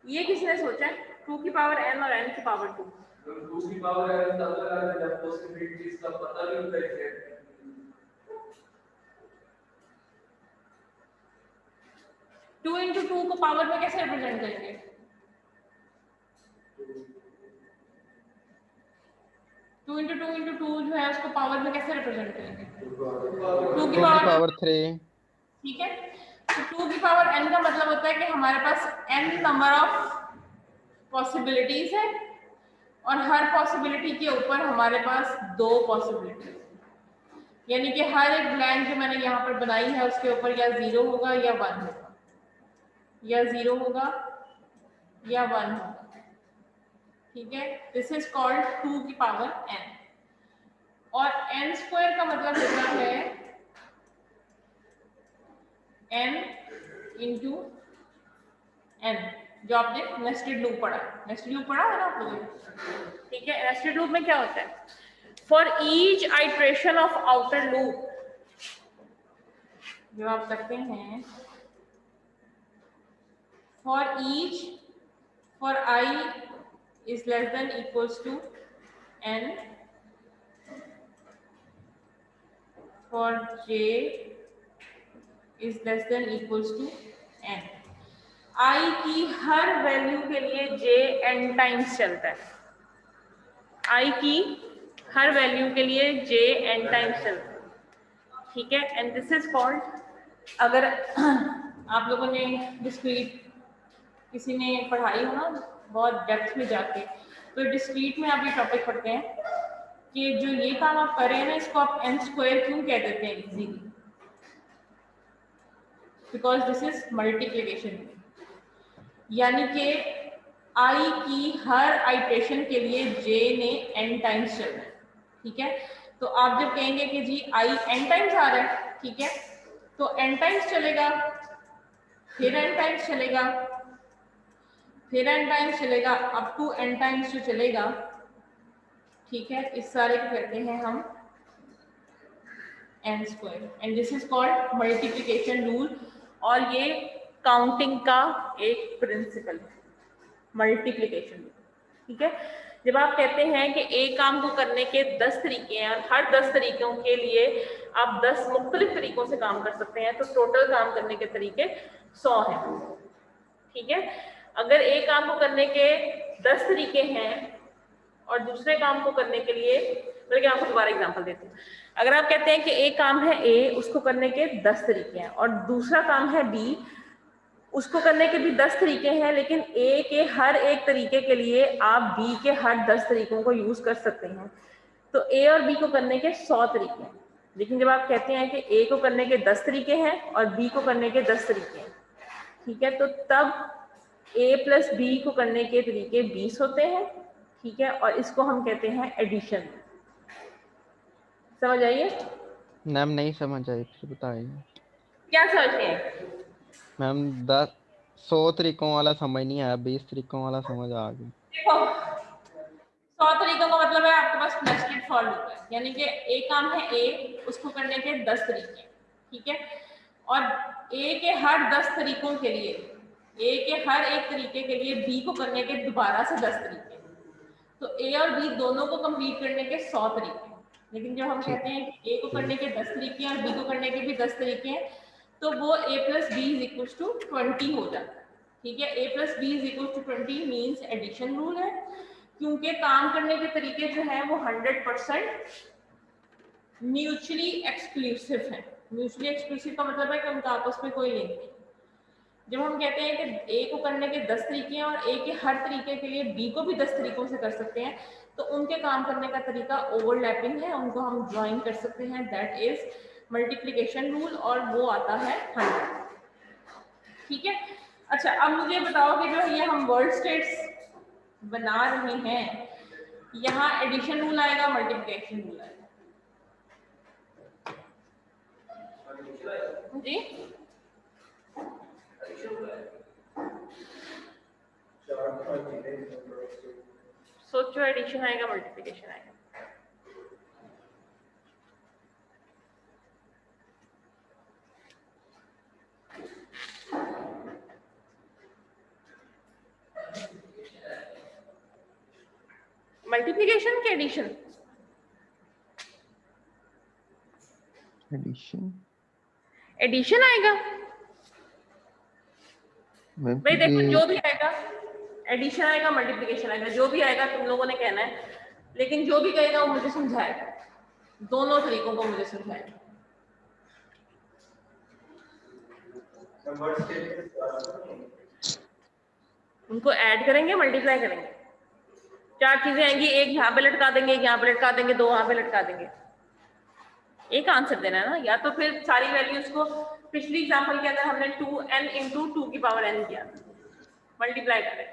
ये किसने सोचा है? 2 की पावर n और n की पावर 2 2 की पावर है तब लगा जब पॉसिबिलिटीज का पता नहीं होता है। 2 into 2 को पावर में कैसे रिप्रेजेंट करेंगे? 2 into 2 into 2 जो है उसको पावर में कैसे रिप्रेजेंट करेंगे? 2 की पावर 3। ठीक है, तो 2 की पावर n का मतलब होता है कि हमारे पास n नंबर ऑफ पॉसिबिलिटीज है और हर पॉसिबिलिटी के ऊपर हमारे पास 2 पॉसिबिलिटीज, यानी कि हर एक ब्लैंक जो मैंने यहाँ पर बनाई है उसके ऊपर या 0 होगा या 1 होगा, या 0 होगा या 1 होगा। ठीक है, दिस इज कॉल्ड 2 की पावर n। और n स्क्वायर का मतलब होता है n इंटू n, जो आपने नेस्टेड लूप पढ़ा है। नेस्टेड लूप पढ़ा है ना आप लोगों ने? ठीक है, नेस्टेड लूप में क्या होता है? For each iteration of outer loop जो आप करते हैं, for each, for i is less than equals to n, for j is less than equals to n, i की हर वैल्यू के लिए j n टाइम्स चलता है। i की हर वैल्यू के लिए j n टाइम्स चलता है। ठीक है, एंड दिस इज कॉल्ड, अगर आप लोगों ने डिस्क्रीट किसी ने पढ़ाई हो ना बहुत डेप्थ में जाके, तो डिस्क्रीट में आप ये टॉपिक पढ़ते हैं कि जो ये काम आप कर रहे हैं ना इसको आप n स्क्वायर क्यों कह देते हैं easily, because this is multiplication, यानी कि i की हर आइट्रेशन के लिए j ने n टाइम्स चलना है। ठीक है, तो आप जब कहेंगे कि जी i n टाइम्स आ रहा है, ठीक है, तो n टाइम्स चलेगा, फिर n टाइम्स चलेगा, फिर n टाइम्स चलेगा, अप टू n टाइम्स जो चलेगा। ठीक है, इस सारे को कहते हैं हम n square, and this is called multiplication rule. और ये काउंटिंग का एक प्रिंसिपल है, मल्टीप्लिकेशन रूल। ठीक है, जब आप कहते हैं कि एक काम को करने के 10 तरीके हैं और हर 10 तरीकों के लिए आप 10 मुख्तलिफ तरीकों से काम कर सकते हैं, तो टोटल काम करने के तरीके 100 हैं। ठीक है, अगर एक काम को करने के 10 तरीके हैं और दूसरे काम को करने के लिए, बल्कि आपको दोबारा एग्जांपल देती हूँ, अगर आप कहते हैं कि एक काम है ए, उसको करने के 10 तरीके हैं, और दूसरा काम है बी, उसको करने के भी 10 तरीके हैं, लेकिन ए के हर एक तरीके के लिए आप बी के हर 10 तरीकों को यूज कर सकते हैं, तो ए और बी को करने के 100 तरीके हैं। लेकिन जब आप कहते हैं कि ए को करने के 10 तरीके हैं और बी को करने के 10 तरीके हैं, ठीक है, तो तब ए प्लस बी को करने के तरीके 20 होते हैं। ठीक है, और इसको हम कहते हैं एडिशन। समझ आइए? मैम नहीं समझ आई, फिर बताइए। क्या समझते हैं? मैम 100 तरीकों वाला समझ नहीं आया, 20 तरीकों वाला समझ आ गया। देखो, 100 तरीकों का मतलब है आपके पास नेस्टेड फॉर लूप है, यानी कि एक काम है ए, उसको करने के 10 तरीके। ठीक है, और ए के हर 10 तरीकों के लिए, ए के हर एक तरीके के लिए बी को करने के दोबारा से 10 तरीके, तो ए और बी दोनों को कंप्लीट करने के 100 तरीके। लेकिन जब हम कहते हैं कि ए को करने के 10 तरीके हैं और बी को करने के भी 10 तरीके हैं, तो वो a plus B is equal to 20 हो जाता है। ठीक है, a plus B is equal to 20 means addition rule है, क्योंकि काम करने के तरीके जो हैं वो 100% म्यूचुअली एक्सक्लूसिव है। म्यूचुअली एक्सक्लूसिव का मतलब है कि उनका आपस में कोई लिंक नहीं। जब हम कहते हैं कि ए को करने के 10 तरीके हैं और ए के हर तरीके के लिए बी को भी 10 तरीकों से कर सकते हैं, तो उनके काम करने का तरीका ओवरलैपिंग है, उनको हम ज्वाइन कर सकते हैं, दैट इज मल्टीप्लिकेशन रूल, और वो आता है 100। ठीक है, अच्छा अब मुझे बताओ कि जो ये हम वर्ड स्टेट्स बना रहे हैं, यहाँ एडिशन रूल आएगा, मल्टीप्लिकेशन रूल आएगा? जी सोचो, एडिशन आएगा, मल्टीप्लिकेशन आएगा? मल्टीप्लिकेशन के एडिशन? एडिशन एडिशन आएगा मैम भाई, देखो ये जो भी आएगा, एडिशन आएगा, मल्टीप्लिकेशन आएगा, जो भी आएगा तुम लोगों ने कहना है, लेकिन जो भी कहेगा वो मुझे समझाएगा, दोनों तरीकों को मुझे समझाएगा। उनको ऐड करेंगे, मल्टीप्लाई करेंगे, 4 चीजें आएंगी, एक यहाँ पे लटका देंगे, एक यहाँ पे लटका देंगे, 2 वहां पे लटका देंगे। एक आंसर देना है ना, या तो फिर सारी वैल्यूज को पिछली एग्जांपल के अंदर हमने 2n इंटू 2 की पावर n किया, मल्टीप्लाई करें,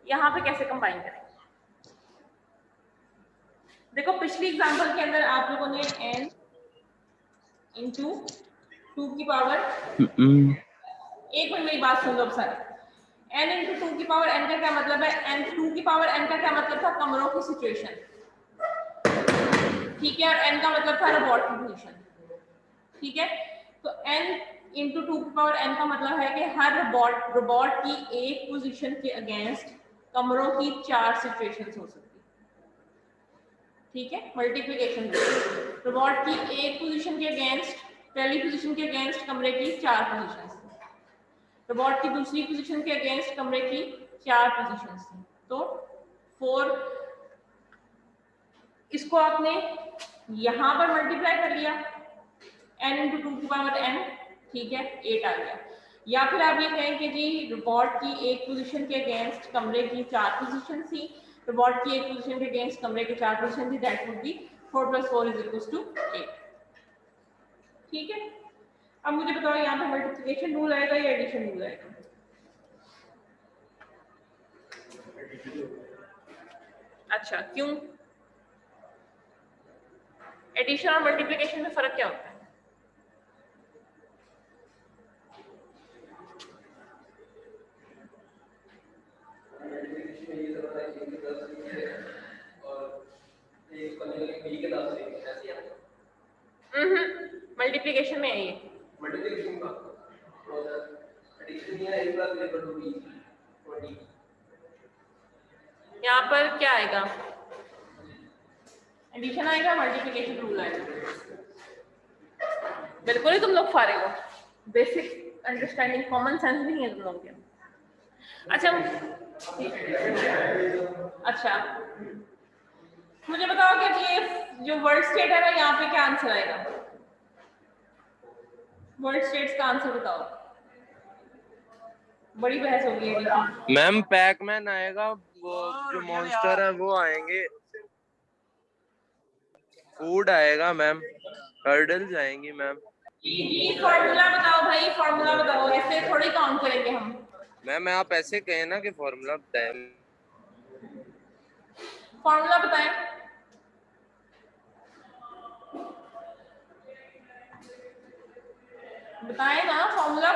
यहाँ पे कैसे कंबाइन करें? देखो पिछली एग्जांपल के अंदर आप लोगों ने n इंटू 2 की पावर, एक मिनट मेरी बात सुन लो अब सर, n इंटू 2 की पावर n का क्या मतलब है? n 2 की पावर n का क्या मतलब था? कमरों की सिचुएशन, ठीक है, और n का मतलब था रोबोट की पोजीशन, ठीक है। तो n इंटू 2 की पावर n का मतलब है कि हर रोबोट की एक पोजीशन के अगेंस्ट कमरों की 4 सिचुएशंस हो सकती है, ठीक है। मल्टीप्लिकेशन, रोबोट की एक पोजीशन के अगेंस्ट, पहली पोजीशन के अगेंस्ट कमरे की 4 पोजीशंस, रोबोट की दूसरी पोजीशन के अगेंस्ट कमरे की 4 पोजीशंस थी, तो 4, इसको आपने यहां पर मल्टीप्लाई कर लिया n इंटू 2 की पावर n, ठीक है, 8 आ गया। या फिर आप ये कहें कि जी रोबोट की एक पोजीशन के अगेंस्ट कमरे की 4 पोजीशन थी, रोबोट की एक पोजीशन के अगेंस्ट कमरे की 4 पोजीशन थी, दैट वुड बी 4 + 4 = 8, ठीक है। अब मुझे बताओ यहाँ पे मल्टीप्लिकेशन रूल आएगा या एडिशन रूल आएगा? अच्छा, क्यों? एडिशन और मल्टीप्लिकेशन में फर्क क्या होता है? मल्टीप्लिकेशन में है ये, मल्टीप्लिकेशन का एडिशन है a + b = b, यहाँ पर क्या आएगा? एडिशन आएगा, मल्टीप्लिकेशन रूल आएगा। बिल्कुल ही तुम लोग फारिग हो, बेसिक अंडरस्टैंडिंग, कॉमन सेंस भी नहीं है तुम लोगों के। अच्छा मुझे बताओ कि ये जो वर्ड स्टेट है ना, यहाँ पे क्या आंसर आएगा? वर्ड स्टेट्स का आंसर बताओ, बड़ी बहस होगी एडिशन। मैम पैकमैन आएगा, वो जो मॉन्स्टर है वो आएंगे, फूड आएगा मैम, हर्डल्स आएंगी मैम। जी फार्मूला बताओ भाई, फार्मूला बताओ, ऐसे थोड़ी काउंट करेंगे हम। मैम आप ऐसे कहें ना कि फॉर्मूला बताएं। फार्मूला बताएं। बताएं ना फार्मूला,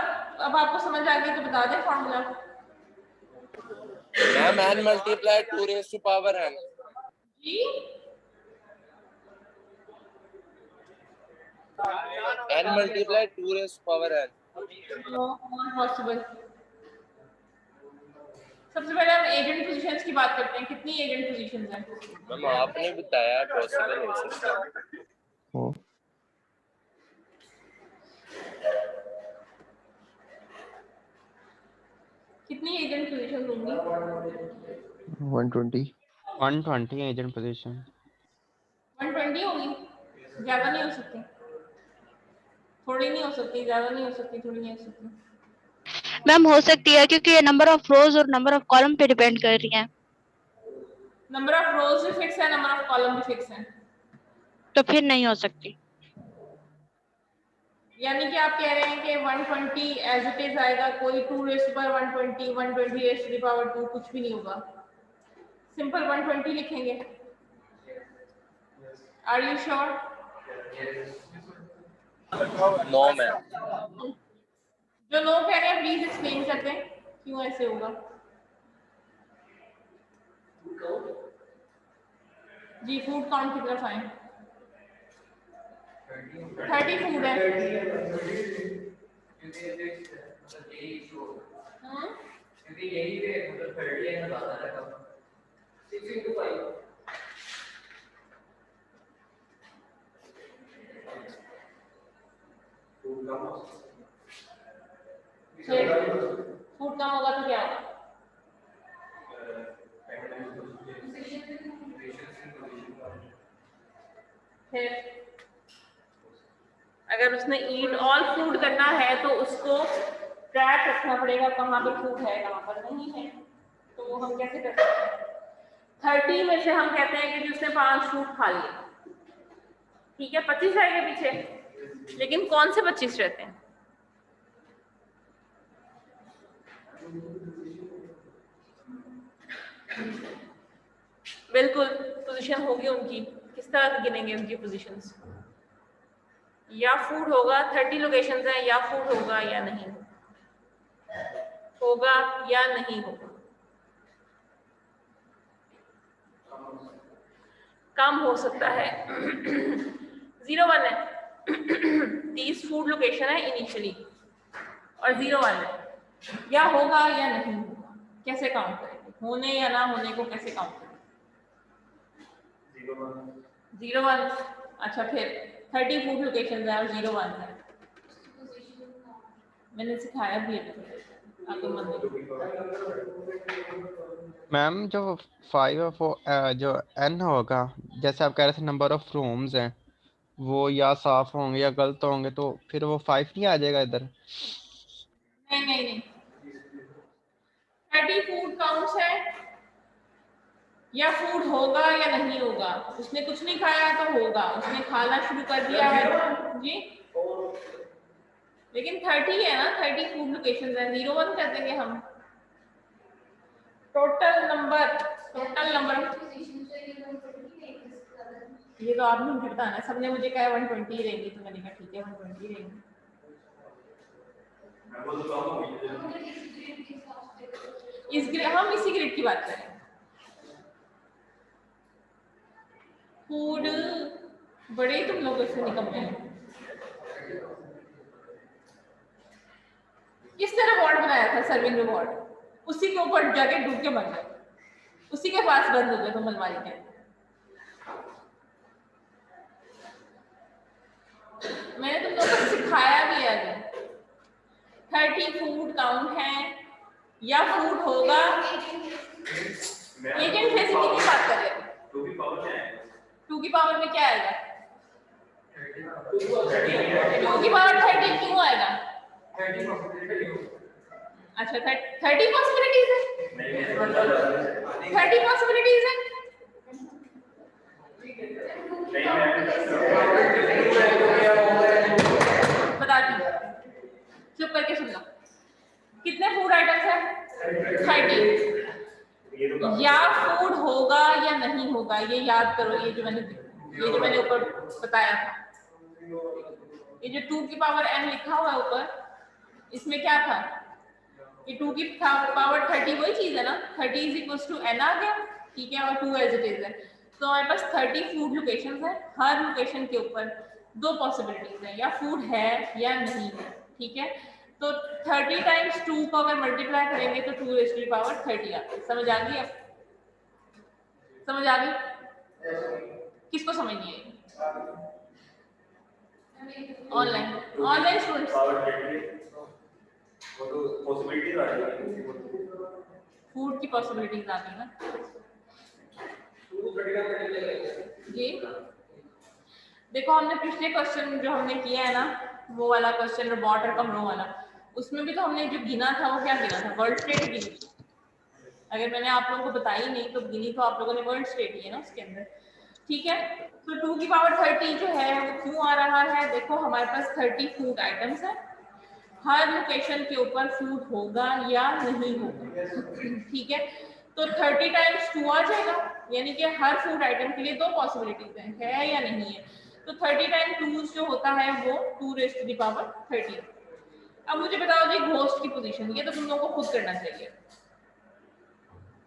अब आपको समझ आ गई तो बता दें फार्मूला। Ma'am n × 2⁴n। जी n × 2⁴n। No possible. सबसे पहले हम एजेंट पोजीशंस की बात करते हैं, कितनी एजेंट पोजीशंस हैं? मैम आपने बताया पॉसिबल हो सकता है। ओ कितनी एजेंट पोजीशंस होंगी? 120 एजेंट पोजीशन 120 होगी, ज्यादा नहीं हो सकती, थोड़ी नहीं हो सकती, ज्यादा नहीं हो सकती, थोड़ी नहीं हो सकती। मैम हो सकती है क्योंकि ये नंबर ऑफ रोज और नंबर ऑफ कॉलम पे डिपेंड कर रही है। नंबर ऑफ रोज भी फिक्स है, नंबर ऑफ कॉलम भी फिक्स है, तो फिर नहीं हो सकती। यानी कि आप कह रहे हैं कि 120 एज इट इज आएगा, कोई 2⁻120 120⁻2 कुछ भी नहीं होगा, सिंपल 120 लिखेंगे। Are you sure? No ma'am. जो नो कह रहे हैं प्लीज एक्सप्लेन करते हैं क्यों ऐसे होगा। जी फूड काउंट की तरफ आए, 30 फूड है। फूड कम होगा तो क्या होगा? फिर अगर उसने ईट ऑल फूड करना है तो उसको ट्रैक रखना पड़ेगा कहाँ पे फूड है कहाँ पर नहीं है, तो वो हम कैसे कर सकते हैं? 30 में से हम कहते हैं कि उसने 5 फ्रूट खा लिए, ठीक है, 25 आएंगे पीछे, लेकिन कौन से 25 रहते हैं? बिल्कुल पोजीशन होगी उनकी, किस तरह गिनेंगे उनकी पोजीशंस? या फूड होगा, 30 लोकेशंस हैं, या फूड होगा या नहीं होगा, या नहीं होगा, कम हो सकता है। 0-1 है, 30 फूड लोकेशन है इनिशियली और 0-1 है, या होगा या नहीं होगा, कैसे काउंट करेंगे? होने या ना होने को कैसे काउंट करेंगे? 0-1, अच्छा फिर 30 फूड लोकेशन है और 0-1 है, मैंने सिखाया भी है आपको मन में। मैम जो 5 और जो n होगा, जैसे आप कह रहे थे नंबर ऑफ रूम्स हैं, वो या साफ होंगे या गलत होंगे, तो फिर वो 5 नहीं आ जाएगा इधर? नहीं 30 फूड काउंट्स है, या फूड होगा या नहीं होगा, उसने कुछ नहीं खाया तो होगा, उसने खाना शुरू कर दिया है जी, लेकिन 30 है ना, 30 फूड लोकेशंस है, 0-1 कर देंगे हम। टोटल नंबर ये तो आपने मुझे बताना है, सबने मुझे कहा 120 रहेंगी, तो मैंने कहा ठीक है 120 रहेंगी। हम इसी ग्रेड की बात करें। फूड बड़े तुम लोग इससे निकलते हैं, किस तरह बोर्ड बनाया था सर्विंग बोर्ड, उसी के ऊपर जाके डूब के मर गए, उसी के पास बंद हो गए तुम अलमारी के। मैंने तुम लोगों को सिखाया भी है अभी, 30 फूड काउंट है या फूड होगा, लेकिन बेसिकली की बात कर रहे हैं। 2 की पावर में क्या आएगा? 2 की पावर 30 क्यों आएगा? अच्छा 30 पॉसिबिलिटीज है, 30 पॉसिबिलिटीज है। बताती हूँ, चुप करके सुन लो। कितने फूड आइटम्स है? 30। या फूड होगा या नहीं होगा, ये याद करो, ये जो मैंने ऊपर बताया था, ये जो 2 की पावर n लिखा हुआ है ऊपर, इसमें क्या था? ये 2 की पावर 30 वही चीज है ना, 30 इज इक्वल टू n आ गया, ठीक है, और 2 एज इट इज है। तो हमारे पास 30 फूड लोकेशंस है, हर लोकेशन के ऊपर 2 पॉसिबिलिटीज है, या फूड है या नहीं है, ठीक है। तो 30 टाइम्स 2 को अगर मल्टीप्लाई करेंगे तो 2 रेज़ टू द पावर 30 आता है। समझ आ गई? अब समझ आ गई? किसको समझ नहीं आई? ऑनलाइन स्टूडेंट्स वो तो पॉसिबिलिटीज आ रही है, फूड की पॉसिबिलिटीज आ गई ना जी। देखो हमने पिछले क्वेश्चन जो हमने किया है ना, वो वाला क्वेश्चन रोबोट और कमरों वाला, उसमें भी तो हमने जो गिना था वो क्या गिना था? वर्ल्ड स्टेट गिनी। अगर मैंने आप लोगों को बताई नहीं तो गिनी तो आप लोगों ने वर्ल्ड स्टेट ही है ना उसके अंदर, ठीक है। तो 2 की पावर 30 जो है वो क्यों आ रहा है? देखो हमारे पास 30 फूड आइटम्स है, हर लोकेशन के ऊपर फूड होगा या नहीं होगा, ठीक है। तो 30 टाइम्स 2 आ जाएगा, यानी कि हर फूड आइटम के लिए 2 पॉसिबिलिटीज है या नहीं है। तो 30 टाइम 2 जो होता है वो 2 रेज़ टू द पावर 30। अब मुझे बताओ जी घोस्ट की पोजीशन, ये तो तुम लोगों को खुद करना चाहिए।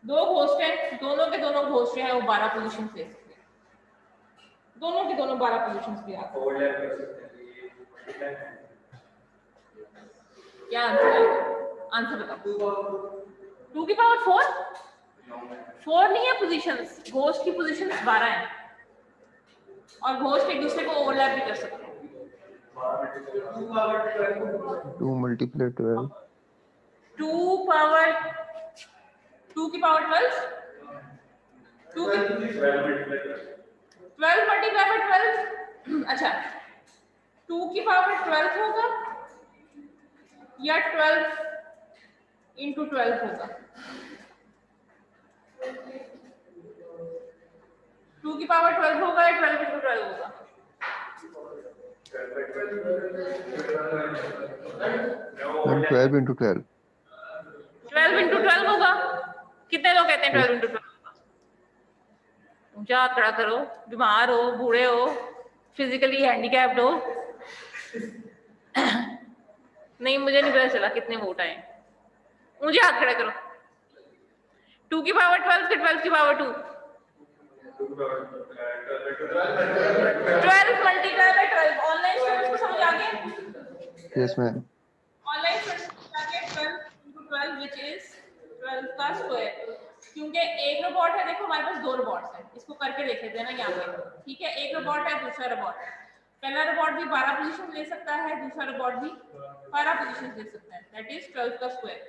2 घोस्ट है, दोनों के दोनों घोस्ट है वो 12 पोजीशन ले सकते हैं, दोनों के दोनों 12 पोजीशन भी आ सकते हैं। क्या आंसर है? आंसर बताओ। 2 की पावर 4 4 नहीं है पोजीशंस, घोस्ट की पोजीशंस 12 हैं और घोस्ट एक दूसरे को ओवरलैप भी कर सकते हैं। 2 multiply 12 2 पावर 2 की पावर 12 2 की 12 मल्टीप्लाई बाय 12 अच्छा 2 की पावर 12 होगा या 12 into 12 होगा। 2 की पावर 12 होगा या 12 into 12 होगा। 12 into 12 12 into 12 होगा। कितने लोग कहते हैं 12 into 12 होगा? ऊंचा हाथ खड़ा करो, बीमार हो, बूढ़े हो, फिजिकली हैंडीकैप्ड हो। नहीं, मुझे नहीं पता चला कितने वोट आए। मुझे हाथ खड़ा करो। 2 की पावर 12 से 12 की power 2 12 multiply by 12। Online students को समझ आ गया? yes ma'am ऑनलाइन स्टूडेंट्स को समझ आ गया 12 into 12 which is 12 का स्क्वायर। क्योंकि एक रोबोट है, देखो हमारे पास 2 रोबोट्स हैं, इसको करके देख लेते हैं ना यहाँ पे। ठीक है, एक रोबोट है, दूसरा रोबोट है। पहला रोबोट भी 12 पोजीशन ले सकता है, दूसरा रोबोट भी 12 पोजीशन ले सकता है, दैट इज 12 का स्क्वायर।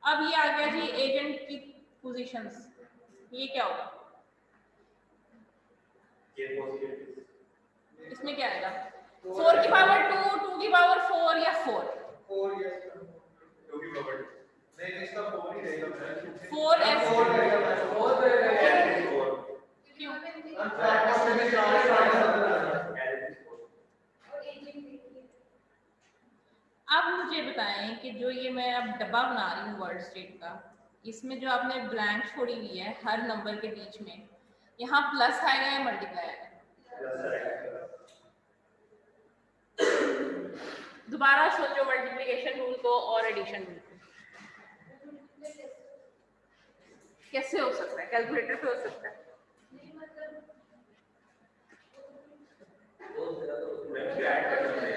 अब ये आ गया जी एजेंट की पोजीशंस, ये क्या होगा? इसमें क्या आएगा? 4 की पावर 2, 2 की पावर 4 या 4 4 ऐसे क्यों? अब मुझे बताएं कि जो ये मैं अब डब्बा बना रही हूँ वर्ड स्टेट का, इसमें जो आपने ब्लैंक छोड़ी हुई है हर नंबर के बीच में, यहाँ प्लस आएगा या मल्टीप्लाई आएगा? दोबारा सोचो मल्टीप्लिकेशन रूल को और एडिशन रूल को। कैसे हो सकता है? कैलकुलेटर पे हो सकता है।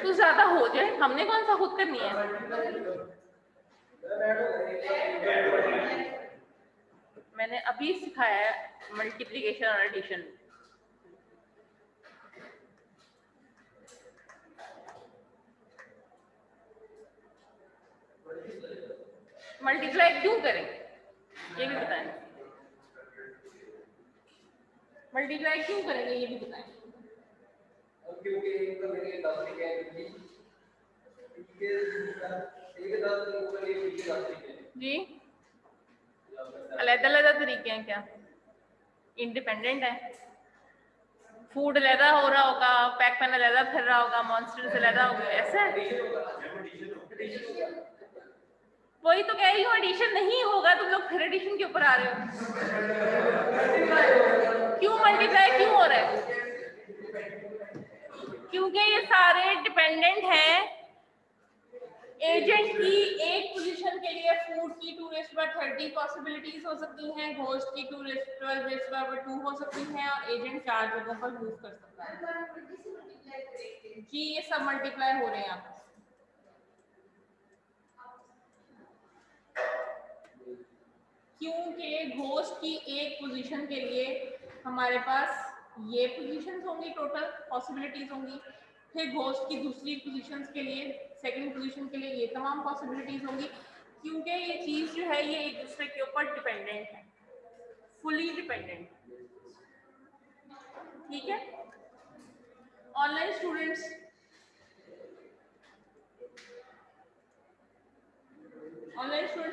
तो ज्यादा हो जाए, हमने कौन सा खुद करनी है? मैंने अभी सिखाया है मल्टीप्लिकेशन और एडिशन। मल्टीप्लाई क्यों करें ये भी बताएं। मल्टीप्लाई क्यों करेंगे ये भी बताएं। क्योंकि एक तो मेरे 10 लिखे हैं, एक 10 ऊपर एक नीचे 10 लिखे हैं जी, अलग-अलग तरीके हैं क्या? इंडिपेंडेंट है। फूड अलग हो रहा होगा, पैक पेन अलग फिर रहा होगा, मॉन्स्टर से अलग होगा, ऐसा वही तो कह रही हूँ। एडिशन नहीं होगा, तुम लोग फिर एडिशन के ऊपर आ रहे हो। क्यों मल्टीप्लाई क्यों हो रहा है? क्योंकि ये सारे डिपेंडेंट हैं। एजेंट की एक पोजीशन के लिए फूड की 2⁻30 पॉसिबिलिटीज हो सकती हैं, घोस्ट की 2⁻12 हो सकती हैं और एजेंट 4 जगहों पर मूव कर सकता है। जी ये सब मल्टीप्लाई हो रहे हैं आपस। क्योंकि घोस्ट की एक पोजीशन के लिए हमारे पास ये पोजीशंस होंगी, टोटल पॉसिबिलिटीज होंगी, फिर घोस्ट की दूसरी पोजीशंस के लिए, सेकंड पोजीशन के लिए ये तमाम पॉसिबिलिटीज होंगी। क्योंकि ये चीज जो है ये एक दूसरे के ऊपर डिपेंडेंट है, फुली डिपेंडेंट। ठीक है, ऑनलाइन स्टूडेंट्स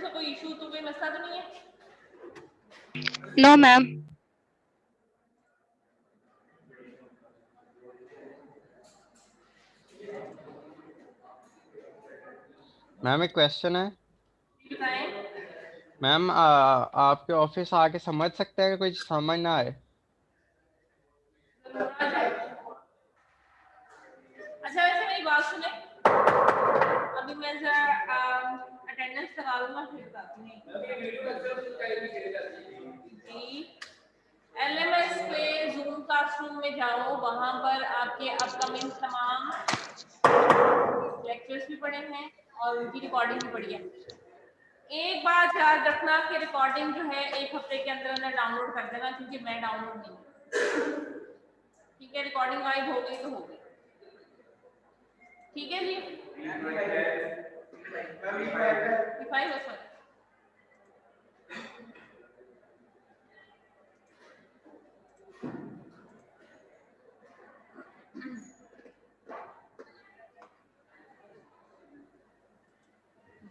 का कोई इशू तो कोई मसला तो नहीं है? No ma'am. मैम एक क्वेश्चन है। बताएं। मैम आपके ऑफिस आके समझ सकते हैं कि कुछ समझ ना आए? अच्छा वैसे मेरी बात सुने, अभी मैं जरा अटेंडेंस लगा लूंगा फिर बताती हूँ। LMS पे जूम क्लासरूम में जाओ, वहां पर आपके अपकमिंग तमाम लेक्चर्स भी पड़े हैं और उनकी रिकॉर्डिंग भी पड़ी है। एक बात याद रखना कि रिकॉर्डिंग जो है 1 हफ्ते के अंदर अंदर डाउनलोड कर देना, क्योंकि मैं डाउनलोड नहीं हूँ। ठीक है, रिकॉर्डिंग वाइज हो गई तो हो गई। ठीक है जी, फाइव हो सर।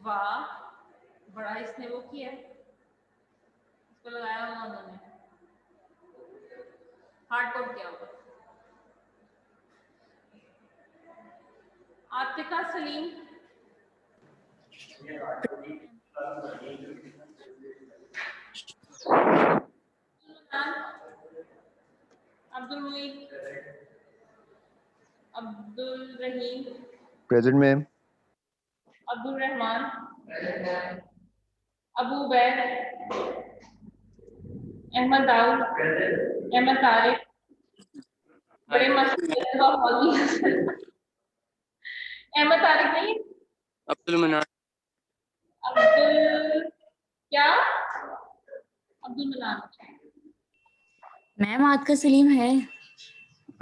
वाह, बड़ा इसने वो किया है, इसको लगाया हुआ उन्होंने, हार्ड कोड किया हुआ। आतिका सलीम, अब्दुल मुईन, अब्दुल रहीम, प्रेजेंट मैम। अब्दुल रहमान, अबू बैर, अहमद दाऊद, अहमद तारिक, बड़े मस्त अहमद तारिक नहीं, अब्दुल मनान, अब्दुल क्या, अब्दुल मनान। मैम आतिका सलीम है,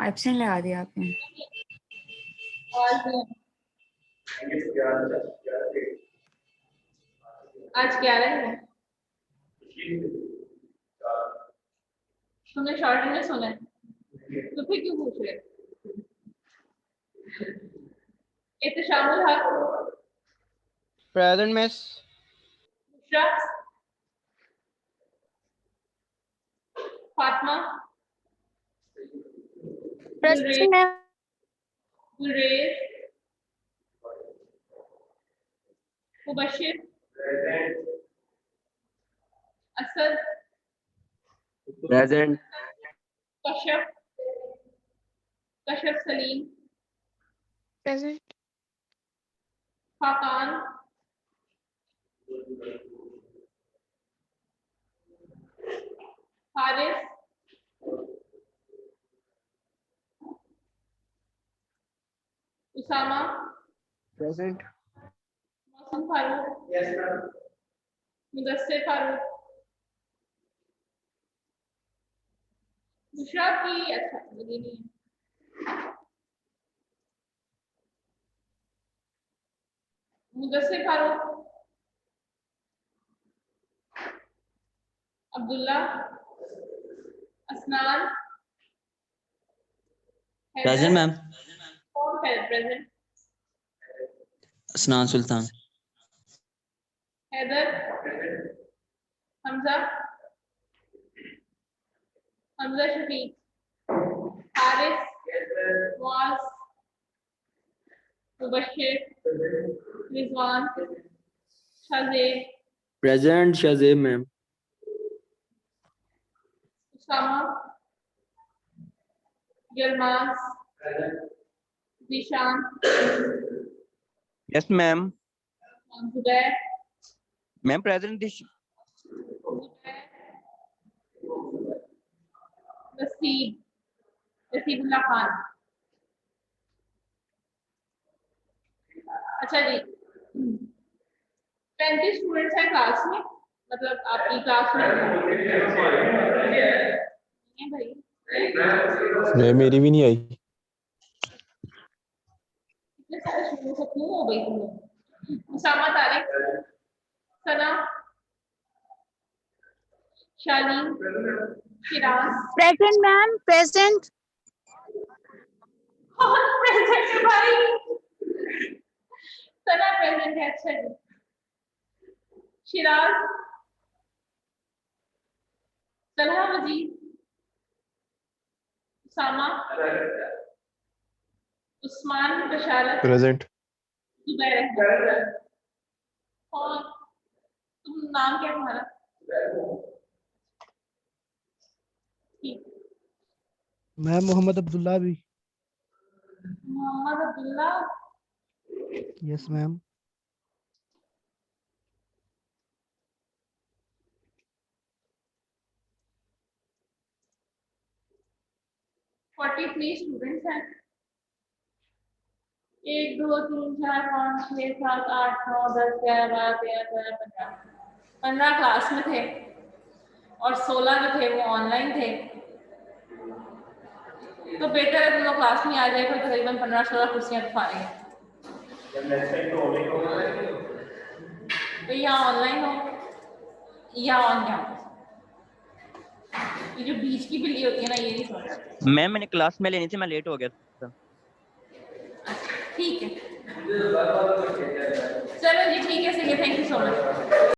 एब्सेंट लगा दिया आपने। और आज 11 है, तुमने शॉर्ट में सुना है तो फिर क्यों पूछ रहे? Ehtashamul Haq, present miss. Bushra, Fatima, present ma'am. Gulrez, Mubashir, Asad, present, Kashyap, Kashyap Salim, present, Khaqan, Haris, Usama, present. Mausam Farooq, Mudassir Farooq, Bushra की अच्छा लगी नहीं है, मुदस्सिर फारूक, अब्दुल्ला, असनान, प्रेजेंट मैम। कौन है present? Asnan Sultan. Haider, Hamza, Hamza Shafiq, Haris, Muaz, Mubashir, Rizwan, Shahzeb, present Shahzeb ma'am. Usama, Yalmaz, Zeeshan, yes ma'am. Zubair, ma'am present Naseeb, Naseebullah Khan. अच्छा जी, 35 स्टूडेंट्स हैं क्लास में, मतलब आपकी क्लास में नहीं भाई, नहीं मेरी भी नहीं आई। इतने सारे स्टूडेंट्स क्यों हो गई तुम लोग? Usama Tariq, Sana, Shaleen, Shiraz, present ma'am. Present. Present है भाई, सना प्रेजेंट है। अच्छा जी, शिराज, सलहा वजीद, उसामा, उस्मान बशारत, प्रेजेंट। जुबैर अहमद। और तुम नाम क्या तुम्हारा? ठीक, मैम मोहम्मद अब्दुल्ला भी। Mohammad Abdullah, yes ma'am. Forty 43 students हैं। 1 2 3 4 5 6 7 8 9 10 11 12 13 14 15 15 क्लास में थे और 16 जो थे वो ऑनलाइन थे। तो बेटर है दोनों क्लास में आ जाए, फिर तकरीबन 15-16 कुर्सियां तो खाली तो या ऑनलाइन हो या ऑन कैंपस। ये जो बीच की बिल्ली होती है ना, ये नहीं समझ। मैम मैंने क्लास में लेनी थी, मैं लेट हो गया था। ठीक है, चलो जी ठीक है, सही है, थैंक यू सो मच।